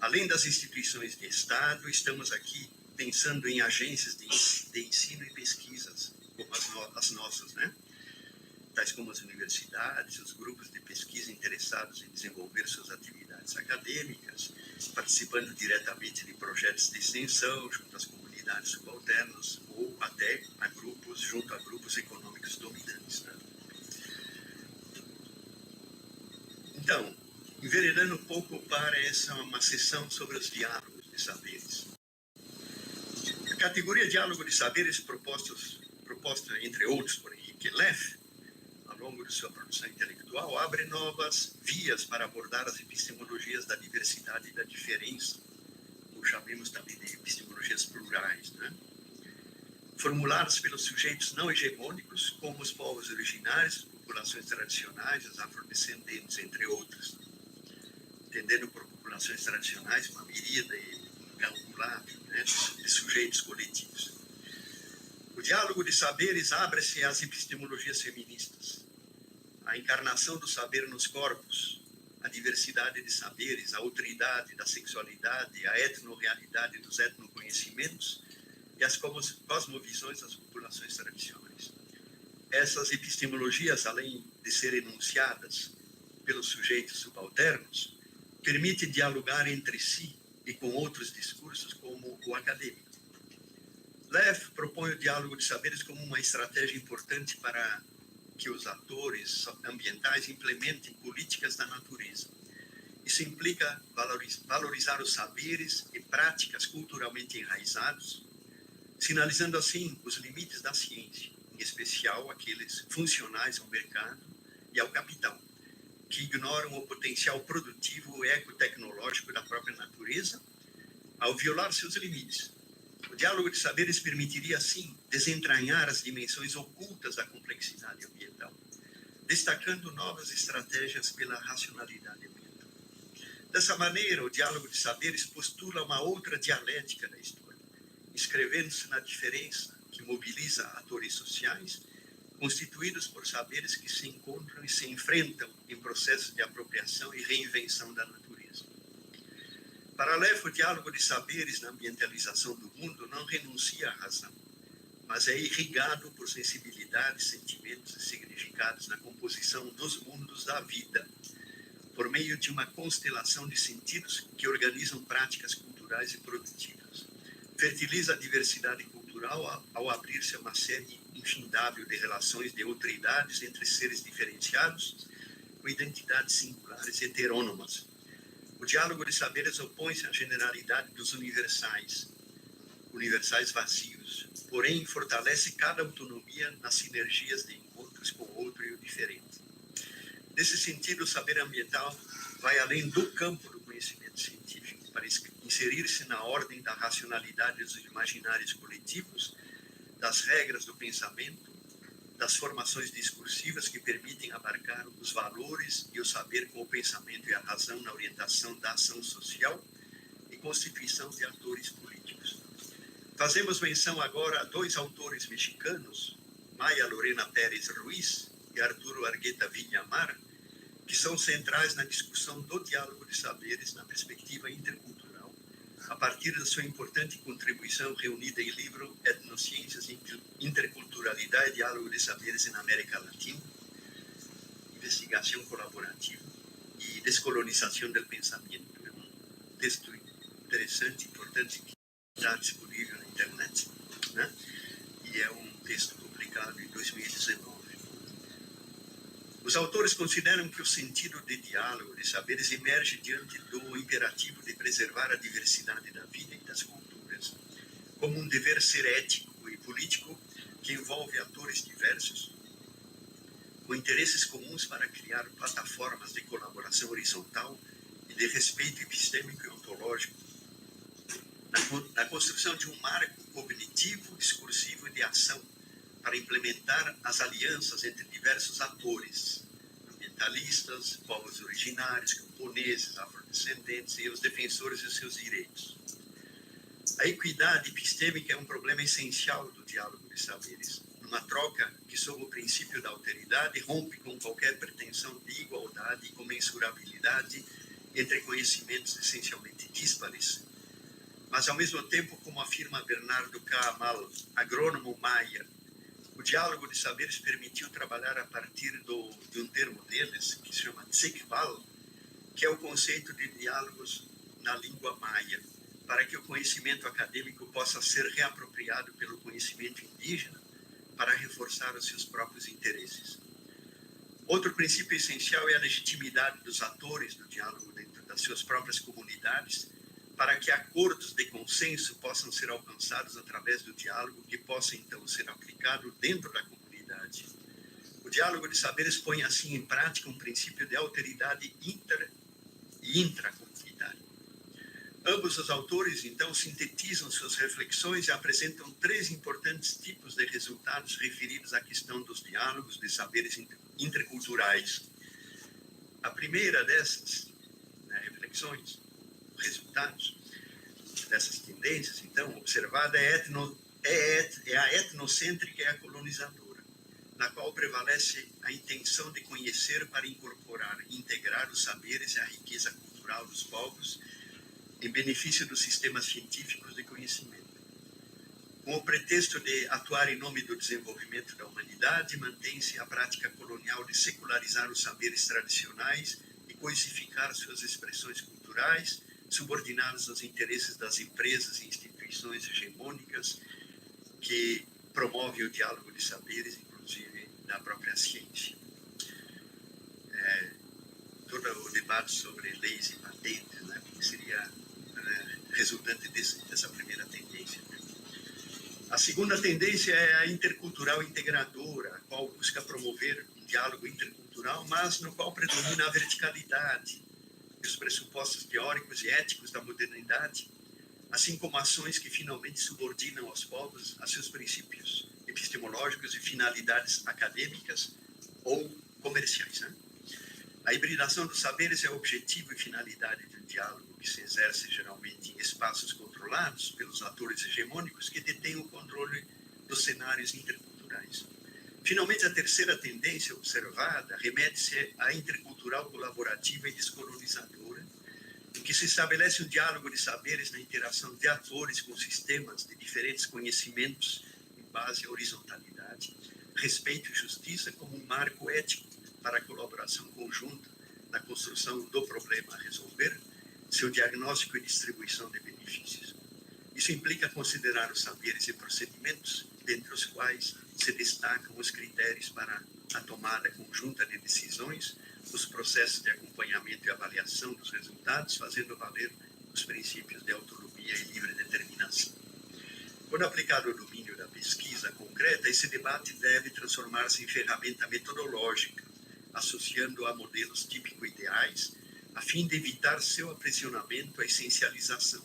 Speaker 2: Além das instituições de Estado, estamos aqui pensando em agências de ensino e pesquisas, como as nossas, né? Tais como as universidades, os grupos de pesquisa interessados em desenvolver suas atividades acadêmicas, participando diretamente de projetos de extensão junto às comunidades subalternas ou até junto a grupos econômicos dominantes. Né? Então, enveredando um pouco para uma sessão sobre os diálogos de saberes. A categoria diálogo de saberes proposta entre outros por Henrique Leff, ao longo de sua produção intelectual, abre novas vias para abordar as epistemologias da diversidade e da diferença, ou chamemos também de epistemologias plurais, né? Formuladas pelos sujeitos não hegemônicos, como os povos originários, as populações tradicionais, os afrodescendentes, entre outros. Entendendo por populações tradicionais uma miríade incalculável, né, de sujeitos coletivos. O diálogo de saberes abre-se às epistemologias feministas. A encarnação do saber nos corpos, a diversidade de saberes, a outridade da sexualidade, a etnorrealidade dos etnoconhecimentos e as cosmovisões das populações tradicionais. Essas epistemologias, além de serem enunciadas pelos sujeitos subalternos, permitem dialogar entre si e com outros discursos, como o acadêmico. Leff propõe o diálogo de saberes como uma estratégia importante para que os atores ambientais implementem políticas da natureza. Isso implica valorizar os saberes e práticas culturalmente enraizados, sinalizando assim os limites da ciência, em especial aqueles funcionais ao mercado e ao capital, que ignoram o potencial produtivo e ecotecnológico da própria natureza ao violar seus limites. O diálogo de saberes permitiria, assim, desentranhar as dimensões ocultas da complexidade ambiental, destacando novas estratégias pela racionalidade ambiental. Dessa maneira, o diálogo de saberes postula uma outra dialética da história, inscrevendo-se na diferença que mobiliza atores sociais, constituídos por saberes que se encontram e se enfrentam em processos de apropriação e reinvenção da natureza. Para Leff, o diálogo de saberes na ambientalização do mundo não renuncia à razão, mas é irrigado por sensibilidades, sentimentos e significados na composição dos mundos da vida, por meio de uma constelação de sentidos que organizam práticas culturais e produtivas. Fertiliza a diversidade cultural ao abrir-se a uma série infindável de relações de outridades entre seres diferenciados, com identidades singulares e heterônomas. O diálogo de saberes opõe-se à generalidade dos universais vazios, porém fortalece cada autonomia nas sinergias de encontros com o outro e o diferente. Nesse sentido, o saber ambiental vai além do campo do conhecimento científico, para inserir-se na ordem da racionalidade dos imaginários coletivos, das regras do pensamento, das formações discursivas que permitem abarcar os valores e o saber com o pensamento e a razão na orientação da ação social e constituição de atores políticos. Fazemos menção agora a dois autores mexicanos, Maya Lorena Pérez Ruiz e Arturo Argueta Villamar, que são centrais na discussão do diálogo de saberes na perspectiva intercultural, a partir da sua importante contribuição reunida em livro Etnociências, Interculturalidade e Diálogo de Saberes na América Latina, Investigação Colaborativa e Descolonização do Pensamento. É um texto interessante, importante, que está disponível na internet, né? E é um texto publicado em 2019. Os autores consideram que o sentido de diálogo de saberes emerge diante do imperativo de preservar a diversidade da vida e das culturas, como um dever ser ético e político que envolve atores diversos, com interesses comuns para criar plataformas de colaboração horizontal e de respeito epistêmico e ontológico, na construção de um marco cognitivo, discursivo e de ação, para implementar as alianças entre diversos atores ambientais. ambientalistas, povos originários, camponeses, afrodescendentes e os defensores de seus direitos. A equidade epistêmica é um problema essencial do diálogo de saberes, numa troca que, sob o princípio da alteridade, rompe com qualquer pretensão de igualdade e comensurabilidade entre conhecimentos essencialmente díspares. Mas, ao mesmo tempo, como afirma Bernardo K. Amal, agrônomo maia, o diálogo de saberes permitiu trabalhar a partir de um termo deles, que se chama Tzikval, que é o conceito de diálogos na língua maia, para que o conhecimento acadêmico possa ser reapropriado pelo conhecimento indígena para reforçar os seus próprios interesses. Outro princípio essencial é a legitimidade dos atores do diálogo dentro das suas próprias comunidades, para que acordos de consenso possam ser alcançados através do diálogo, que possa então ser aplicado dentro da comunidade. O diálogo de saberes põe assim em prática um princípio de alteridade inter e intracomunitária. Ambos os autores então sintetizam suas reflexões e apresentam 3 importantes tipos de resultados referidos à questão dos diálogos de saberes interculturais. A primeira dessas reflexões, resultados dessas tendências, então, observada é a etnocêntrica e a colonizadora, na qual prevalece a intenção de conhecer para incorporar e integrar os saberes e a riqueza cultural dos povos em benefício dos sistemas científicos de conhecimento. Com o pretexto de atuar em nome do desenvolvimento da humanidade, mantém-se a prática colonial de secularizar os saberes tradicionais e coisificar suas expressões culturais, subordinadas aos interesses das empresas e instituições hegemônicas que promovem o diálogo de saberes, inclusive da própria ciência. Todo o debate sobre leis e patentes, né, seria resultante dessa primeira tendência. A segunda tendência é a intercultural integradora, a qual busca promover um diálogo intercultural, mas no qual predomina a verticalidade e os pressupostos teóricos e éticos da modernidade, assim como ações que finalmente subordinam aos povos a seus princípios epistemológicos e finalidades acadêmicas ou comerciais, né? A hibridação dos saberes é o objetivo e finalidade de um diálogo que se exerce geralmente em espaços controlados pelos atores hegemônicos que detêm o controle dos cenários interculturais. Finalmente, a terceira tendência observada remete-se à intercultural colaborativa e descolonizadora, em que se estabelece um diálogo de saberes na interação de atores com sistemas de diferentes conhecimentos em base à horizontalidade, respeito e justiça como um marco ético para a colaboração conjunta na construção do problema a resolver, seu diagnóstico e distribuição de benefícios. Isso implica considerar os saberes e procedimentos, dentre os quais se destacam os critérios para a tomada conjunta de decisões, os processos de acompanhamento e avaliação dos resultados, fazendo valer os princípios de autonomia e livre determinação. Quando aplicado ao domínio da pesquisa concreta, esse debate deve transformar-se em ferramenta metodológica, associando a modelos típico-ideais, a fim de evitar seu aprisionamento à essencialização,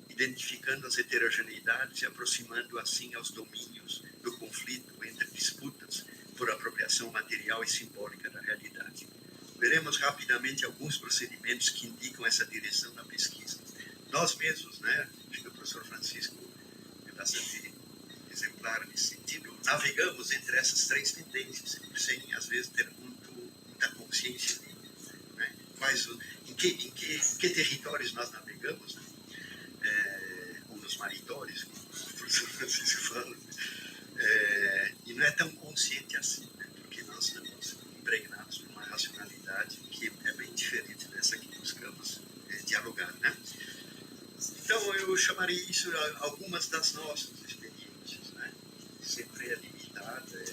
Speaker 2: identificando as heterogeneidades e aproximando assim aos domínios do conflito entre disputas por apropriação material e simbólica da realidade. Veremos rapidamente alguns procedimentos que indicam essa direção na pesquisa. Nós mesmos, né, acho que o professor Francisco é bastante exemplar nesse sentido, navegamos entre essas 3 tendências, sem às vezes ter muita consciência de, né, em que territórios nós navegamos, né? Ou nos maritórios, como o professor Francisco fala, e não é tão consciente assim, né? Porque nós estamos impregnados por uma racionalidade que é bem diferente dessa que buscamos dialogar, né? Então, eu chamaria isso algumas das nossas experiências, né? Sempre é limitada,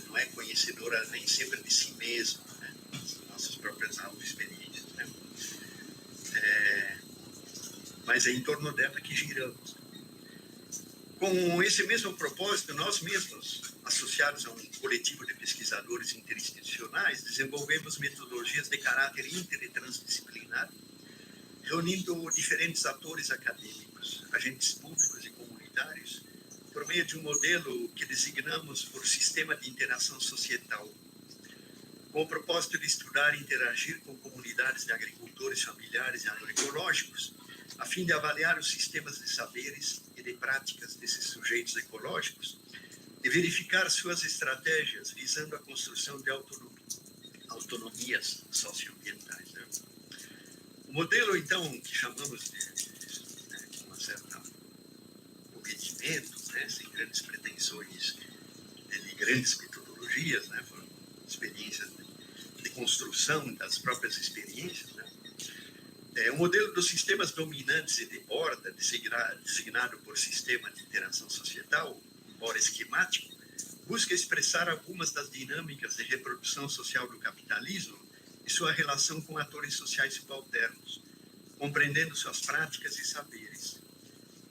Speaker 2: não é conhecedora nem sempre de si mesma, né? Das nossas próprias auto-experiências, né? Mas é em torno dela que giramos. Com esse mesmo propósito, nós mesmos, associados a um coletivo de pesquisadores interinstitucionais, desenvolvemos metodologias de caráter inter e transdisciplinar, reunindo diferentes atores acadêmicos, agentes públicos e comunitários, por meio de um modelo que designamos por sistema de interação societal, com o propósito de estudar e interagir com comunidades de agricultores familiares e agroecológicos, a fim de avaliar os sistemas de saberes e de práticas desses sujeitos ecológicos e verificar suas estratégias visando a construção de autonomias socioambientais. Né? O modelo, então, que chamamos de uma certa obedimento, né, sem grandes pretensões de grandes metodologias, né, foram experiências de construção das próprias experiências, né? O modelo dos sistemas dominantes e de borda, designado por sistema de interação societal, embora esquemático, busca expressar algumas das dinâmicas de reprodução social do capitalismo e sua relação com atores sociais subalternos, compreendendo suas práticas e saberes.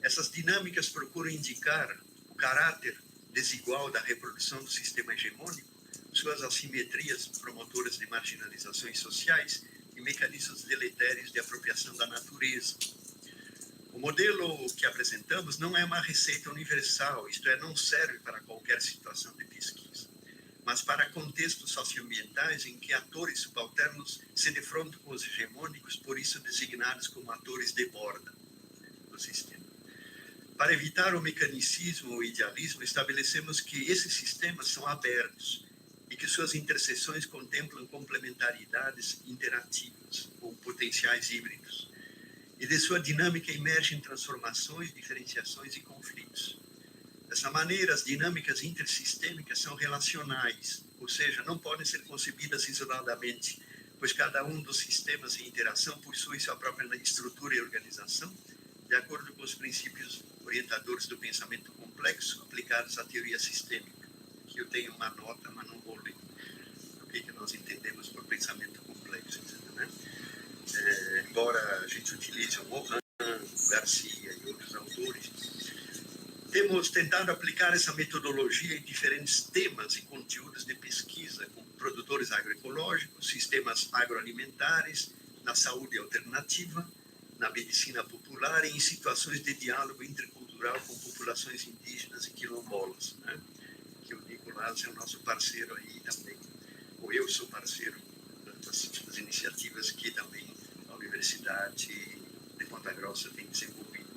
Speaker 2: Essas dinâmicas procuram indicar o caráter desigual da reprodução do sistema hegemônico, suas assimetrias promotoras de marginalizações sociais e mecanismos deletérios de apropriação da natureza. O modelo que apresentamos não é uma receita universal, isto é, não serve para qualquer situação de pesquisa, mas para contextos socioambientais em que atores subalternos se defrontam com os hegemônicos, por isso designados como atores de borda do sistema. Para evitar o mecanicismo ou idealismo, estabelecemos que esses sistemas são abertos e que suas interseções contemplam complementaridades interativas ou potenciais híbridos. E de sua dinâmica emergem transformações, diferenciações e conflitos. Dessa maneira, as dinâmicas intersistêmicas são relacionais, ou seja, não podem ser concebidas isoladamente, pois cada um dos sistemas em interação possui sua própria estrutura e organização, de acordo com os princípios orientadores do pensamento complexo aplicados à teoria sistêmica. Aqui eu tenho uma nota, mas não vou ler o que nós entendemos por pensamento complexo, né? Embora a gente utilize o Mohan, Garcia e outros autores, temos tentado aplicar essa metodologia em diferentes temas e conteúdos de pesquisa, como produtores agroecológicos, sistemas agroalimentares, na saúde alternativa, na medicina popular e em situações de diálogo intercultural com populações indígenas e quilombolas, né? Que o Nicolás é o nosso parceiro aí também, ou eu sou parceiro das iniciativas que também a Universidade de Ponta Grossa tem desenvolvido.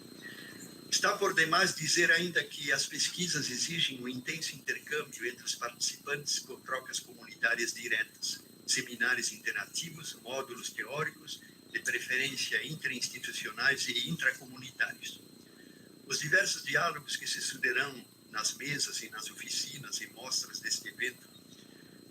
Speaker 2: Está por demais dizer ainda que as pesquisas exigem um intenso intercâmbio entre os participantes com trocas comunitárias diretas, seminários interativos, módulos teóricos, de preferência interinstitucionais e intracomunitários. Os diversos diálogos que se sucederão nas mesas e nas oficinas e mostras deste evento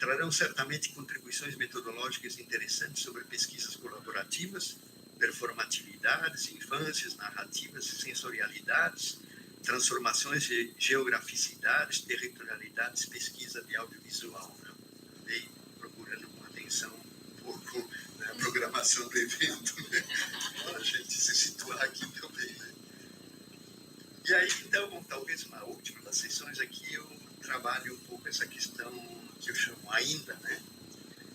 Speaker 2: trarão certamente contribuições metodológicas interessantes sobre pesquisas colaborativas, performatividades, infâncias, narrativas e sensorialidades, transformações de geograficidades, territorialidades, pesquisa de audiovisual. Né? Andei procurando com atenção um pouco a programação do evento, né? A gente se situar aqui também, né? E aí, então, talvez uma última das sessões aqui, eu trabalho um pouco essa questão que eu chamo ainda, né?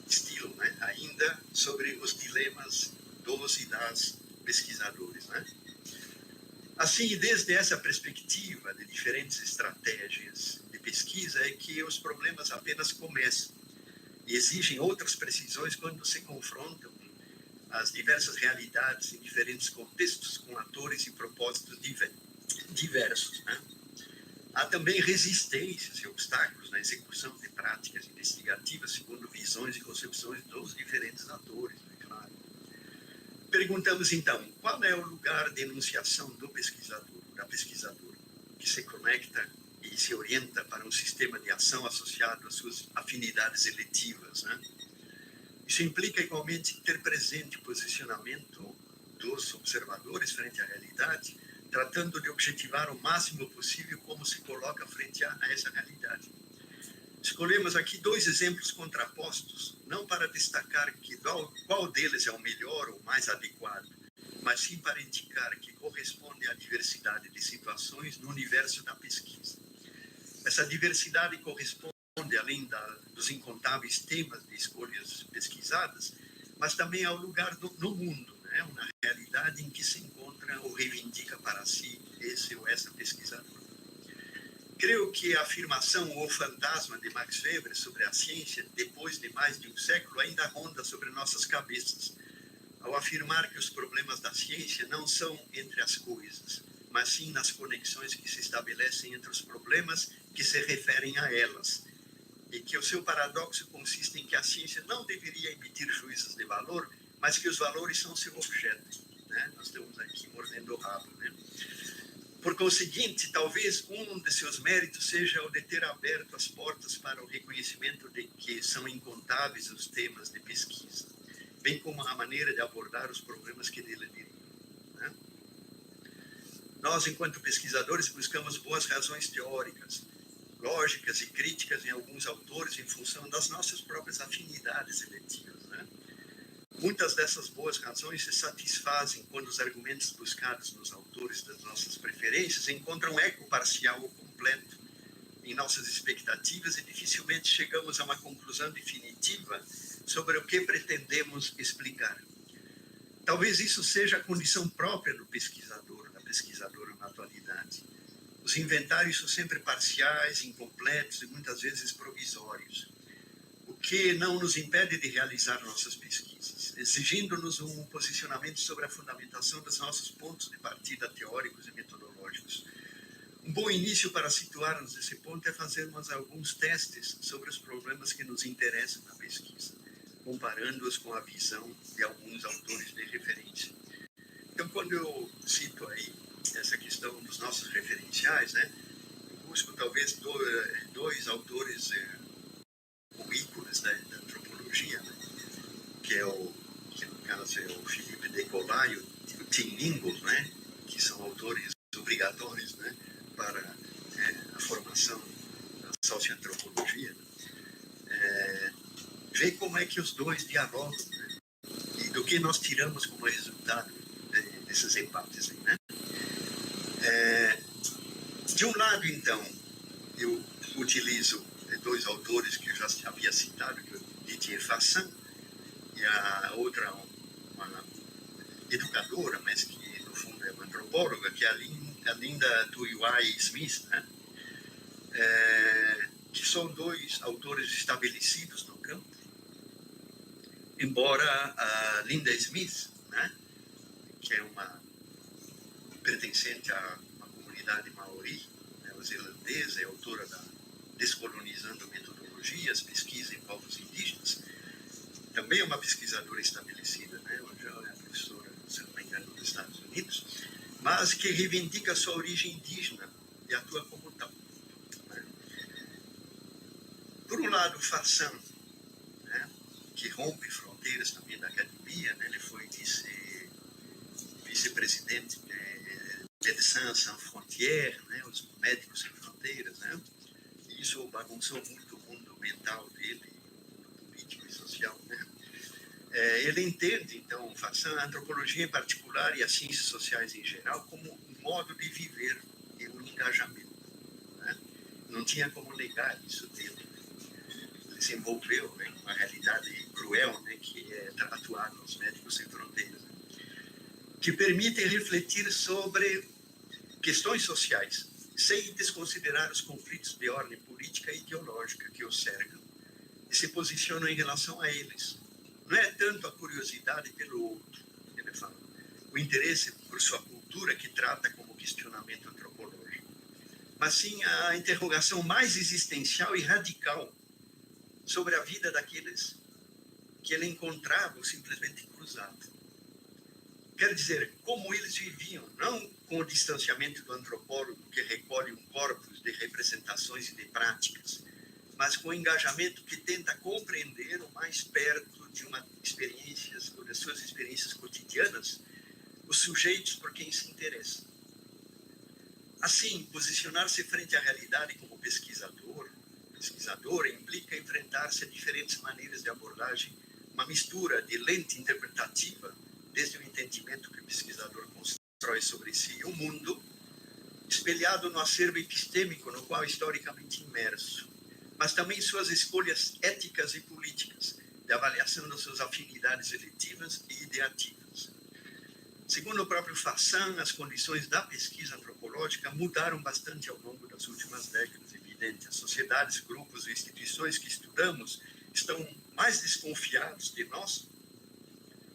Speaker 2: Estilo, né? Ainda sobre os dilemas dos e das pesquisadores, né? Assim, desde essa perspectiva de diferentes estratégias de pesquisa, é que os problemas apenas começam e exigem outras precisões quando se confrontam as diversas realidades em diferentes contextos com atores e propósitos diversos, né? Há também resistências e obstáculos na execução de práticas investigativas segundo visões e concepções dos diferentes atores, né? Claro. Perguntamos, então, qual é o lugar de enunciação do pesquisador, da pesquisadora, que se conecta e se orienta para um sistema de ação associado às suas afinidades eletivas, né? Isso implica, igualmente, ter presente o posicionamento dos observadores frente à realidade, tratando de objetivar o máximo possível como se coloca frente a essa realidade. Escolhemos aqui dois exemplos contrapostos, não para destacar qual deles é o melhor ou mais adequado, mas sim para indicar que corresponde à diversidade de situações no universo da pesquisa. Essa diversidade corresponde, além dos incontáveis temas de escolhas pesquisadas, mas também ao lugar no mundo, né? Uma realidade em que se encontra ou reivindica para si esse ou essa pesquisadora. Creio que a afirmação ou fantasma de Max Weber sobre a ciência, depois de mais de um século, ainda ronda sobre nossas cabeças, ao afirmar que os problemas da ciência não são entre as coisas, mas sim nas conexões que se estabelecem entre os problemas que se referem a elas, e que o seu paradoxo consiste em que a ciência não deveria emitir juízos de valor, mas que os valores são seu objeto. Né? Nós estamos aqui mordendo o rabo, né? Por conseguinte, talvez um de seus méritos seja o de ter aberto as portas para o reconhecimento de que são incontáveis os temas de pesquisa, bem como a maneira de abordar os problemas que dele derivam. Né? Nós, enquanto pesquisadores, buscamos boas razões teóricas, lógicas e críticas em alguns autores em função das nossas próprias afinidades eletivas. Né? Muitas dessas boas razões se satisfazem quando os argumentos buscados nos autores das nossas preferências encontram eco parcial ou completo em nossas expectativas e dificilmente chegamos a uma conclusão definitiva sobre o que pretendemos explicar. Talvez isso seja a condição própria do pesquisador, da pesquisadora na atualidade. Os inventários são sempre parciais, incompletos e muitas vezes provisórios, o que não nos impede de realizar nossas pesquisas, exigindo-nos um posicionamento sobre a fundamentação dos nossos pontos de partida teóricos e metodológicos. Um bom início para situar-nos nesse ponto é fazermos alguns testes sobre os problemas que nos interessam na pesquisa, comparando-os com a visão de alguns autores de referência. Então, quando eu cito aí essa questão dos nossos referenciais, né, eu busco talvez dois autores ou ícones da antropologia, né, que no caso é o Philippe Descola e o Tim Ingold, né, que são autores obrigatórios, né, para a formação da socioantropologia. Ver como é que os dois dialogam, né, e do que nós tiramos como resultado desses empates. Né? De um lado, então, eu utilizo dois autores que eu já havia citado, que é o Didier Fassin, e a outra, uma educadora, mas que no fundo é uma antropóloga, que é a Linda Tuiwai Smith, né? Que são dois autores estabelecidos no campo, embora a Linda Smith, né, que é uma pertencente a uma comunidade maori, neozelandesa, é autora da Descolonizando Metodologias, Pesquisa em Povos Indígenas, também é uma pesquisadora estabelecida, né, hoje ela é professora, se não me engano, nos Estados Unidos, mas que reivindica sua origem indígena e atua como tal. Né. Por um lado, Fassin, né, que rompe fronteiras também da academia, né, ele foi vice-presidente de Médecins Sans Frontières, né, os Médicos Sem Fronteiras, né, e isso bagunçou muito o mundo mental dele, o mundo político e social, né. Ele entende, então, a antropologia em particular e as ciências sociais em geral como um modo de viver e um engajamento. Né. Não tinha como negar isso dele. Ele se envolveu, né, com uma realidade cruel, né, que é atuar nos Médicos Sem Fronteiras, né, que permite refletir sobre questões sociais, sem desconsiderar os conflitos de ordem política e ideológica que os cercam, e se posicionam em relação a eles. Não é tanto a curiosidade pelo outro, ele fala, o interesse por sua cultura que trata como questionamento antropológico, mas sim a interrogação mais existencial e radical sobre a vida daqueles que ele encontrava ou simplesmente cruzava. Quer dizer, como eles viviam, não com o distanciamento do antropólogo que recolhe um corpus de representações e de práticas, mas com o engajamento que tenta compreender o mais perto de uma experiências, ou das suas experiências cotidianas, os sujeitos por quem se interessa. Assim, posicionar-se frente à realidade como pesquisadora implica enfrentar-se a diferentes maneiras de abordagem, uma mistura de lente interpretativa, desde o entendimento que o pesquisador constrói sobre si e o mundo, espelhado no acervo epistêmico no qual é historicamente imerso, mas também suas escolhas éticas e políticas, de avaliação das suas afinidades eletivas e ideativas. Segundo o próprio Fassan, as condições da pesquisa antropológica mudaram bastante ao longo das últimas décadas, evidente. As sociedades, grupos e instituições que estudamos estão mais desconfiados de nós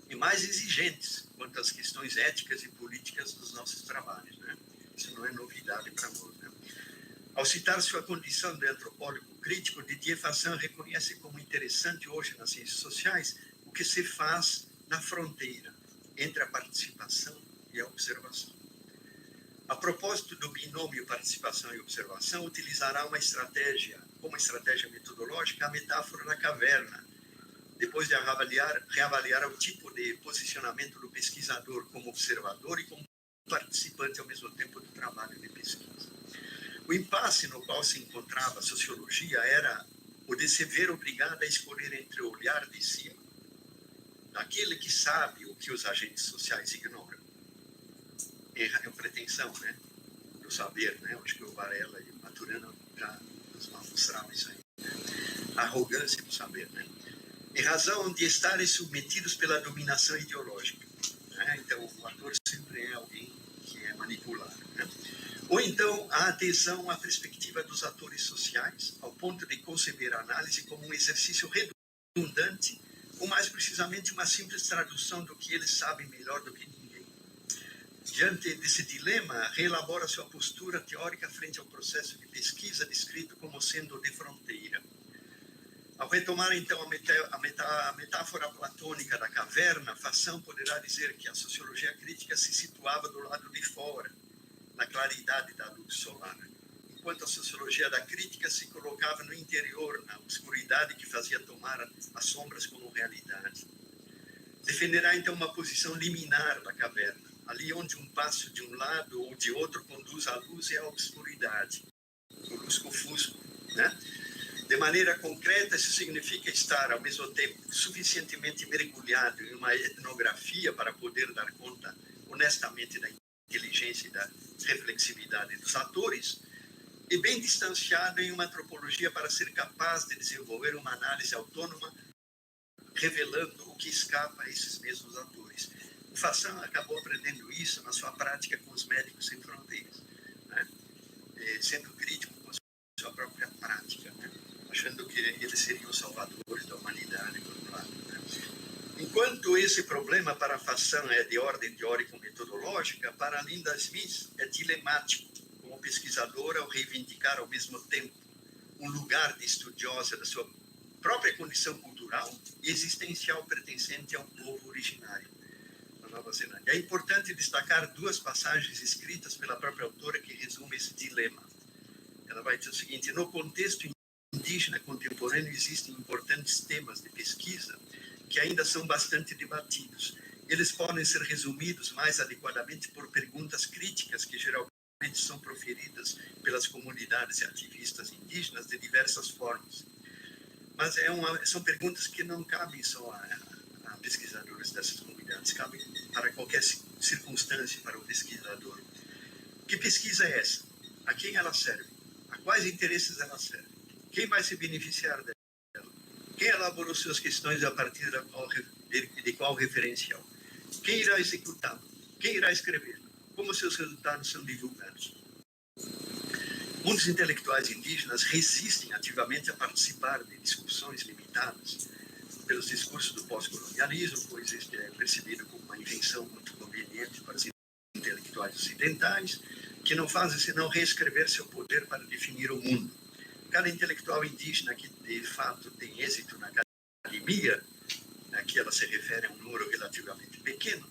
Speaker 2: e mais exigentes quanto às questões éticas e políticas dos nossos trabalhos, né? Isso não é novidade para nós, né? Ao citar sua condição de antropólogo crítico, Didier Fassan reconhece como interessante hoje nas ciências sociais o que se faz na fronteira entre a participação e a observação. A propósito do binômio participação e observação, utilizará como estratégia metodológica, a metáfora da caverna, depois de reavaliar o tipo de posicionamento do pesquisador como observador e como participante ao mesmo tempo do trabalho de pesquisa. O impasse no qual se encontrava a sociologia era o de se ver obrigada a escolher entre o olhar de cima, daquele que sabe o que os agentes sociais ignoram, e a pretensão, né, do saber, né? Acho que o Varela e o Maturana já nos mostraram isso aí, né? A arrogância do saber, né? Em razão de estarem submetidos pela dominação ideológica, né? Então, o ator sempre é alguém que é manipulado, né? Ou então, a adesão à perspectiva dos atores sociais, ao ponto de conceber a análise como um exercício redundante, ou mais precisamente uma simples tradução do que eles sabem melhor do que ninguém. Diante desse dilema, reelabora sua postura teórica frente ao processo de pesquisa descrito como sendo de fronteira. Ao retomar, então, a metáfora platônica da caverna, Fassan poderá dizer que a sociologia crítica se situava do lado de fora, na claridade da luz solar, enquanto a sociologia da crítica se colocava no interior, na obscuridade que fazia tomar as sombras como realidade. Defenderá, então, uma posição liminar da caverna, ali onde um passo de um lado ou de outro conduz à luz e à obscuridade, o lusco-fusco, né? De maneira concreta, isso significa estar, ao mesmo tempo, suficientemente mergulhado em uma etnografia para poder dar conta honestamente da inteligência e da reflexividade dos atores, e bem distanciado em uma antropologia para ser capaz de desenvolver uma análise autônoma, revelando o que escapa a esses mesmos atores. O Fassan acabou aprendendo isso na sua prática com os Médicos Sem Fronteiras, né? Sendo crítico com a sua própria prática, né? Achando que eles seriam os salvadores da humanidade, por um lado, né? Enquanto esse problema para a Fassan é de ordem teórico-metodológica, para Linda Smith é dilemático, como pesquisadora, ao reivindicar ao mesmo tempo um lugar de estudiosa da sua própria condição cultural e existencial pertencente a um povo originário da Nova Zelândia. É importante destacar duas passagens escritas pela própria autora que resumem esse dilema. Ela vai dizer o seguinte: no contexto indígena contemporâneo existem importantes temas de pesquisa que ainda são bastante debatidos. Eles podem ser resumidos mais adequadamente por perguntas críticas que geralmente são proferidas pelas comunidades e ativistas indígenas de diversas formas. Mas são perguntas que não cabem só a pesquisadores dessas comunidades, cabem para qualquer circunstância para o pesquisador. Que pesquisa é essa? A quem ela serve? A quais interesses ela serve? Quem vai se beneficiar dela? Quem elaborou suas questões a partir de qual referencial? Quem irá executá-lo? Quem irá escrevê-lo? Como seus resultados são divulgados? Muitos intelectuais indígenas resistem ativamente a participar de discussões limitadas pelos discursos do pós-colonialismo, pois este é percebido como uma invenção muito conveniente para os intelectuais ocidentais, que não fazem senão reescrever seu poder para definir o mundo. Cada intelectual indígena que, de fato, tem êxito na academia, aqui ela se refere a um número relativamente pequeno,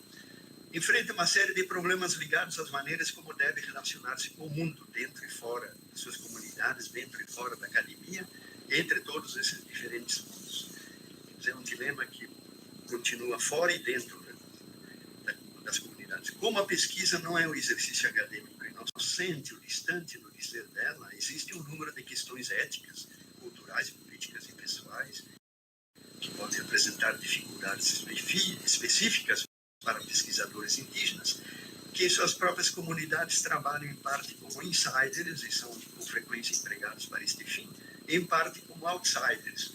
Speaker 2: enfrenta uma série de problemas ligados às maneiras como deve relacionar-se com o mundo, dentro e fora de suas comunidades, dentro e fora da academia, entre todos esses diferentes mundos. É um dilema que continua fora e dentro, né, das comunidades. Como a pesquisa não é um exercício acadêmico inocente ou distante no dizer dela, existe um número de questões éticas, culturais, políticas e pessoais que podem apresentar dificuldades específicas para pesquisadores indígenas, que em suas próprias comunidades trabalham em parte como insiders, e são com frequência empregados para este fim, e em parte como outsiders,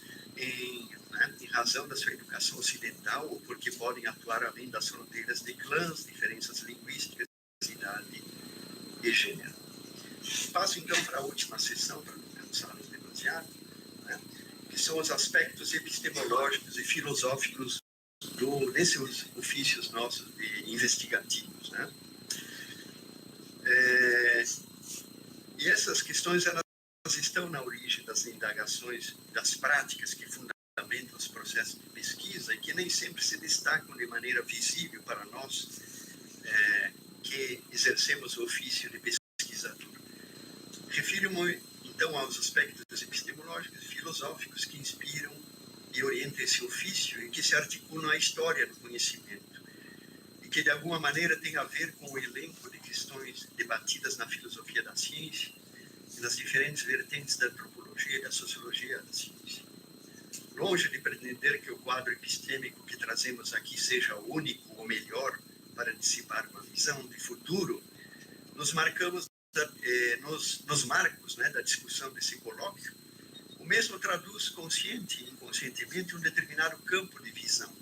Speaker 2: né, em razão da sua educação ocidental ou porque podem atuar além das fronteiras de clãs, diferenças linguísticas, idade e gênero. Passo então para a última sessão, para não cansá-los demasiado, né, que são os aspectos epistemológicos e filosóficos desses ofícios nossos investigativos, né? E essas questões, elas estão na origem das indagações, das práticas que fundamentam os processos de pesquisa e que nem sempre se destacam de maneira visível para nós que exercemos o ofício de pesquisador. Refiro-me, então, aos aspectos epistemológicos e filosóficos que inspiram e orientam esse ofício e que se articulam à história do conhecimento e que, de alguma maneira, têm a ver com o elenco de questões debatidas na filosofia da ciência e nas diferentes vertentes da antropologia e da sociologia da ciência. Longe de pretender que o quadro epistêmico que trazemos aqui seja o único ou melhor para dissipar uma visão de futuro, nos marcamos nos marcos, né, da discussão desse colóquio, o mesmo traduz consciente e inconscientemente um determinado campo de visão,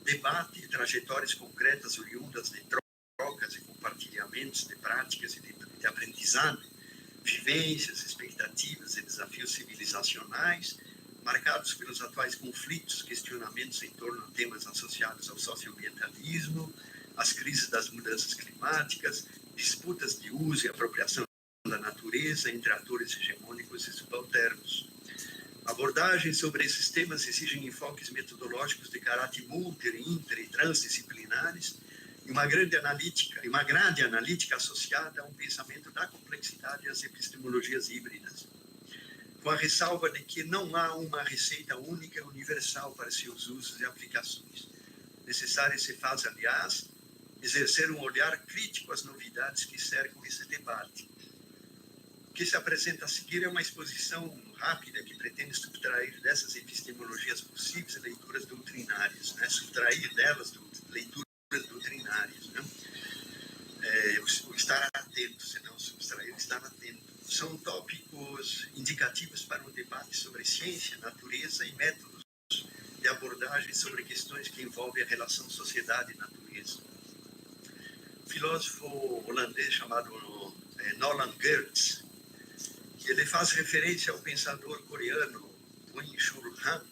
Speaker 2: debate e trajetórias concretas oriundas de trocas e compartilhamentos de práticas e de aprendizado, vivências, expectativas e desafios civilizacionais, marcados pelos atuais conflitos, questionamentos em torno a temas associados ao socioambientalismo, as crises das mudanças climáticas, disputas de uso e apropriação da natureza entre atores hegemônicos e subalternos. Abordagens sobre esses temas exigem enfoques metodológicos de caráter multi, inter e transdisciplinares e uma grade analítica associada a um pensamento da complexidade e às epistemologias híbridas, com a ressalva de que não há uma receita única e universal para seus usos e aplicações. Necessário se faz, aliás, exercer um olhar crítico às novidades que cercam esse debate. O que se apresenta a seguir é uma exposição rápida que pretende subtrair dessas epistemologias possíveis leituras doutrinárias, né? Subtrair delas leituras doutrinárias, né? O estar atento, se não subtrair, o estar atento. São tópicos indicativos para um debate sobre ciência, natureza e métodos de abordagem sobre questões que envolvem a relação sociedade e natureza. Um filósofo holandês chamado Nolan Gertz, ele faz referência ao pensador coreano Byung-Chul Han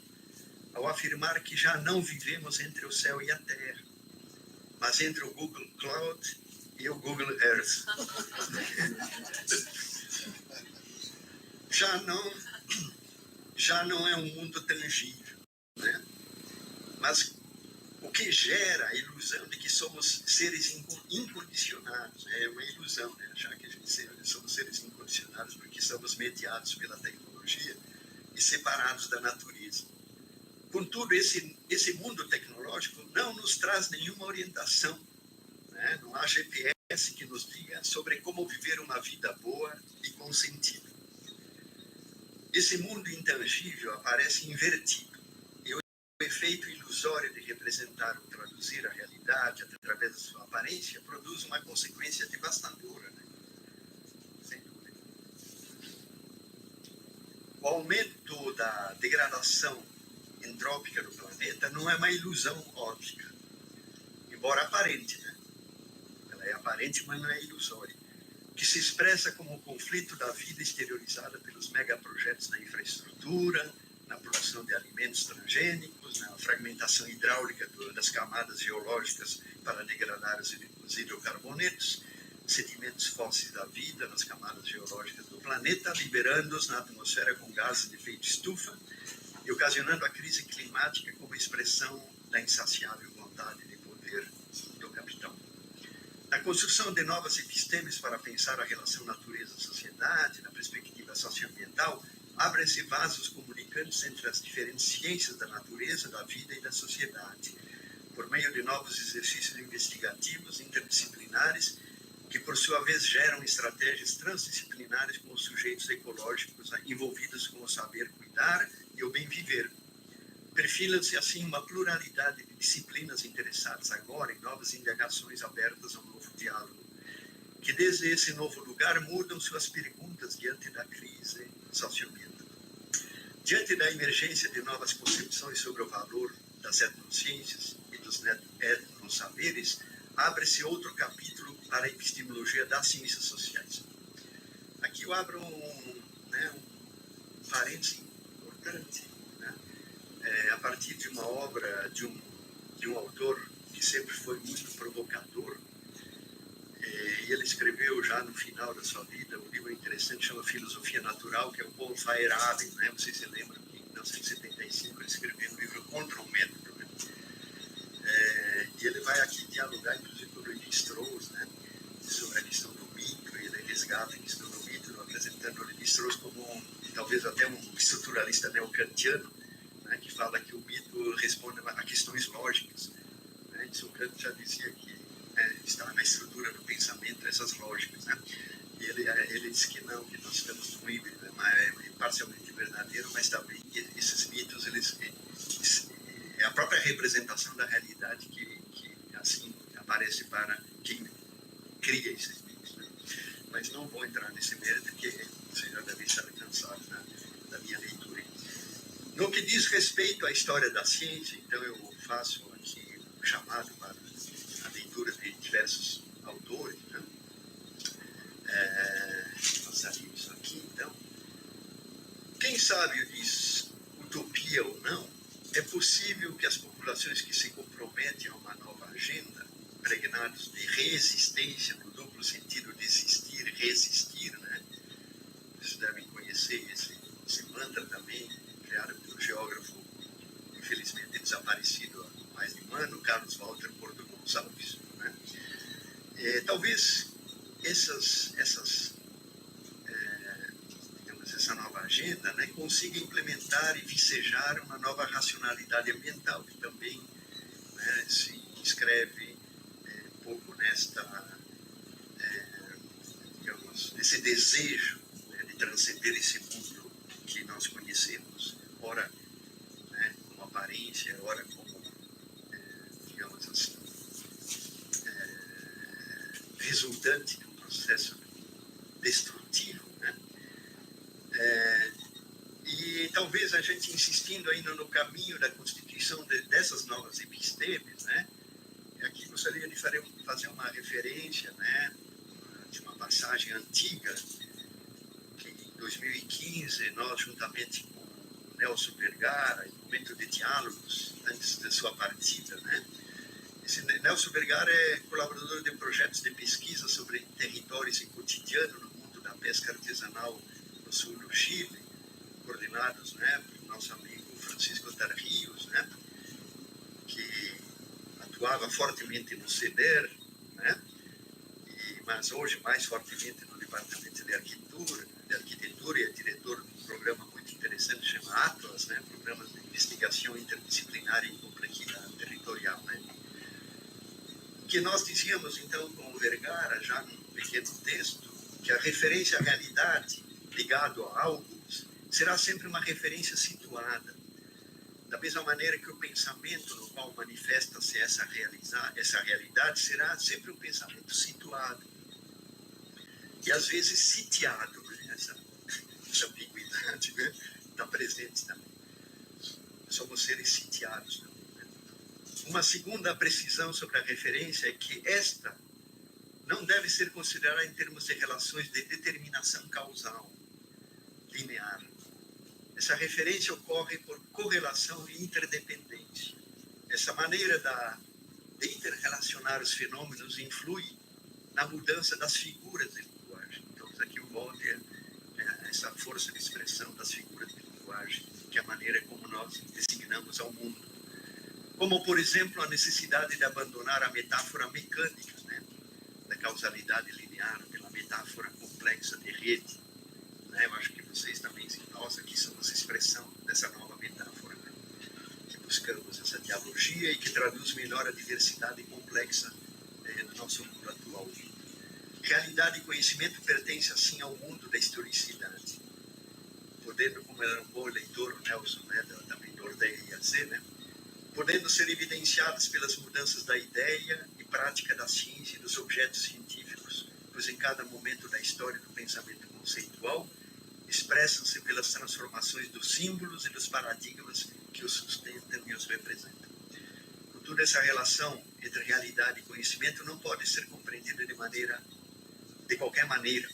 Speaker 2: ao afirmar que já não vivemos entre o céu e a terra, mas entre o Google Cloud e o Google Earth. Já não é um mundo tangível, né? Mas o que gera a ilusão de que somos seres incondicionados, é uma ilusão, né? Achar que a gente somos seres incondicionados porque somos mediados pela tecnologia e separados da natureza. Contudo, esse mundo tecnológico não nos traz nenhuma orientação, né? Não há GPS que nos diga sobre como viver uma vida boa e com sentido. Esse mundo intangível aparece invertido e o efeito ilusório de representar ou traduzir a realidade através da sua aparência produz uma consequência devastadora, né? Sem dúvida. O aumento da degradação entrópica do planeta não é uma ilusão óptica, embora aparente, né? Ela é aparente, mas não é ilusória, que se expressa como o conflito da vida exteriorizada pelos megaprojetos na infraestrutura, na produção de alimentos transgênicos, na fragmentação hidráulica das camadas geológicas para degradar os hidrocarbonetos, sedimentos fósseis da vida nas camadas geológicas do planeta, liberando-os na atmosfera com gases de efeito estufa e ocasionando a crise climática como expressão da insaciável vontade de poder do capital. Na construção de novas epistemes para pensar a relação natureza-sociedade, na perspectiva socioambiental, abrem-se vasos comunicantes entre as diferentes ciências da natureza, da vida e da sociedade, por meio de novos exercícios investigativos interdisciplinares que, por sua vez, geram estratégias transdisciplinares com os sujeitos ecológicos envolvidos com o saber cuidar e o bem viver. Perfilam-se, assim, uma pluralidade de disciplinas interessadas agora em novas indagações abertas a um novo diálogo, que desde esse novo lugar mudam suas perguntas diante da crise socioambiental. Diante da emergência de novas concepções sobre o valor das etnociências e dos etnosaberes, abre-se outro capítulo para a epistemologia das ciências sociais. Aqui eu abro um parênteses importante, né? A partir de uma obra de um autor que sempre foi muito provocador, e ele escreveu já no final da sua vida um livro interessante, chama Filosofia Natural, que é o Paul Feyerabend, né? Vocês se lembram que em 1975 ele escreveu um livro contra o método, né? E ele vai aqui dialogar, inclusive, com o Lévi-Strauss, né? Sobre a questão do mito, e ele resgata a questão do mito, apresentando o Lévi-Strauss como talvez até um estruturalista neocantiano, né? Que fala que o mito responde a questões lógicas, né? E Sócrates já dizia que está na estrutura do pensamento essas lógicas, né? E ele diz que não, que nós estamos no híbrido, é parcialmente verdadeiro, mas também esses mitos, é a própria representação da realidade que assim aparece para quem cria esses mitos, né? Mas não vou entrar nesse mérito, porque vocês já devem estar cansados da minha leitura. No que diz respeito à história da ciência, então eu faço aqui um chamado para a leitura de diversos autores, né? Passaria isso aqui, então. Quem sabe diz utopia ou não, é possível que as populações que se comprometem a uma nova agenda, impregnados de resistência, no duplo sentido de existir, resistir, né? Vocês devem conhecer esse mantra também, criado pelo geógrafo, infelizmente desaparecido há mais de um ano, Carlos Walter Porto Gonçalves, né? Talvez essa nova agenda, né, consiga implementar e vicejar uma nova racionalidade ambiental, que também, né, se inscreve um pouco nesse desejo, né, de transcender esse mundo que nós conhecemos, ora, né, como aparência, ora como, digamos assim, resultante de um processo destrutivo, né? E talvez a gente insistindo ainda no caminho da constituição dessas novas epistemes, né? Aqui gostaria de fazer uma referência, né, de uma passagem antiga, que em 2015 nós, juntamente com o Nelson Vergara, em momento de diálogos antes da sua partida, né? Esse Nelson Vergara é colaborador de projetos de pesquisa sobre territórios e cotidiano no mundo da pesca artesanal no sul do Chile, coordenados, né, pelo nosso amigo Francisco Tarrios, né, que atuava fortemente no CEDER, né, mas hoje mais fortemente no Departamento de Arquitetura e é diretor de um programa muito interessante chamado Atlas, né, Programa de Investigação Interdisciplinar em Complexidade Territorial, né. Que nós dizíamos, então, com o Vergara, já num pequeno texto, que a referência à realidade ligado a algo será sempre uma referência situada. Da mesma maneira que o pensamento no qual manifesta-se essa realidade será sempre um pensamento situado. E às vezes sitiado, né? Essa ambiguidade, né, está presente também. Somos seres sitiados também. Uma segunda precisão sobre a referência é que esta não deve ser considerada em termos de relações de determinação causal, linear. Essa referência ocorre por correlação e interdependência. Essa maneira de interrelacionar os fenômenos influi na mudança das figuras de linguagem. Então, aqui o volto essa força de expressão das figuras de linguagem, que é a maneira como nós designamos ao mundo. Como, por exemplo, a necessidade de abandonar a metáfora mecânica, né, da causalidade linear pela metáfora complexa de rede. Né? Eu acho que vocês também, nós aqui somos expressão dessa nova metáfora, né, que buscamos essa dialogia e que traduz melhor a diversidade complexa do nosso mundo atual. Realidade e conhecimento pertencem, assim, ao mundo da historicidade. Podendo, como era um bom leitor, o Nelson, né, também do Ordeia e AC, né, podendo ser evidenciadas pelas mudanças da ideia e prática da ciência e dos objetos científicos, pois em cada momento da história do pensamento conceitual, expressam-se pelas transformações dos símbolos e dos paradigmas que os sustentam e os representam. Contudo, essa relação entre realidade e conhecimento não pode ser compreendida de qualquer maneira,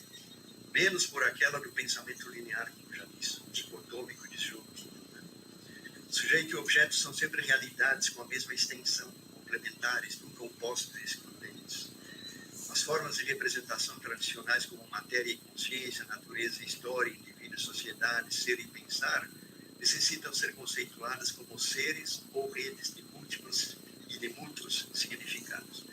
Speaker 2: menos por aquela do pensamento linear, como já disse, dicotômico e disjuntivo. Sujeito e objeto são sempre realidades com a mesma extensão, complementares, nunca opostos e excludentes. As formas de representação tradicionais como matéria e consciência, natureza e história, indivíduo e sociedade, ser e pensar, necessitam ser conceituadas como seres ou redes de múltiplos e de mútuos significados,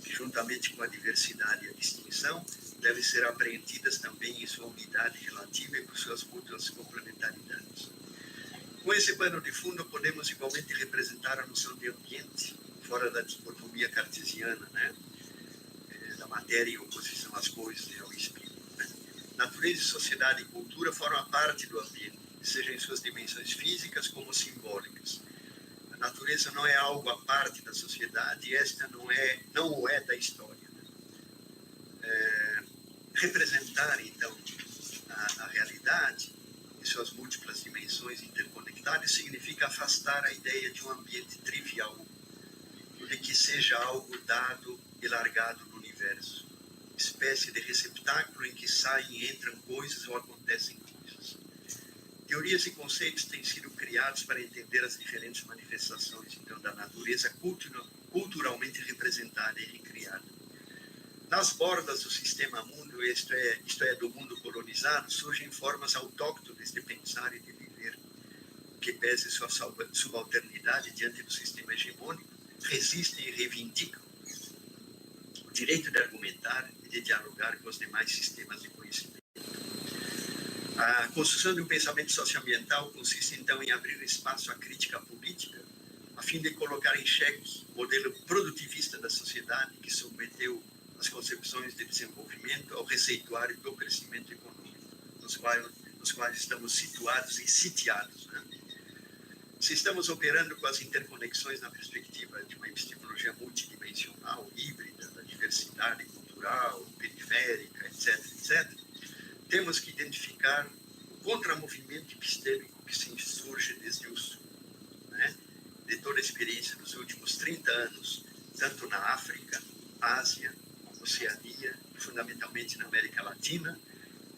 Speaker 2: que juntamente com a diversidade e a distinção, devem ser apreendidas também em sua unidade relativa e por suas mútuas complementaridades. Com esse pano de fundo, podemos igualmente representar a noção de ambiente, fora da dicotomia cartesiana, da matéria em oposição às coisas e ao espírito. Natureza, sociedade e cultura formam parte do ambiente, seja em suas dimensões físicas como simbólicas. A natureza não é algo à parte da sociedade e esta não o é da história. Representar, então, a realidade em suas múltiplas dimensões interconectadas significa afastar a ideia de um ambiente trivial, de que seja algo dado e largado no universo, espécie de receptáculo em que saem e entram coisas ou acontecem coisas. Teorias e conceitos têm sido criados para entender as diferentes manifestações, então, da natureza culturalmente representada e recriada. Nas bordas do sistema mundo, isto é, do mundo colonizado, surgem formas autóctones de pensar e de viver, que pese sua subalternidade diante do sistema hegemônico, resistem e reivindicam o direito de argumentar e de dialogar com os demais sistemas de conhecimento. A construção de um pensamento socioambiental consiste, então, em abrir espaço à crítica política, a fim de colocar em xeque o modelo produtivista da sociedade que submeteu as concepções de desenvolvimento ao receituário do crescimento econômico, nos quais estamos situados e sitiados. Se estamos operando com as interconexões na perspectiva de uma epistemologia multidimensional, híbrida, da diversidade cultural, periférica, etc., temos que identificar o contramovimento epistêmico que se insurge desde o Sul, de toda a experiência dos últimos 30 anos, tanto na África, Ásia, Oceania e fundamentalmente na América Latina,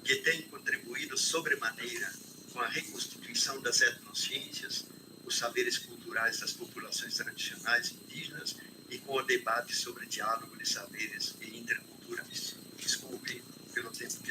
Speaker 2: que tem contribuído sobremaneira com a reconstituição das etnociências, os saberes culturais das populações tradicionais indígenas e com o debate sobre diálogo de saberes e interculturalismo. Desculpe pelo tempo.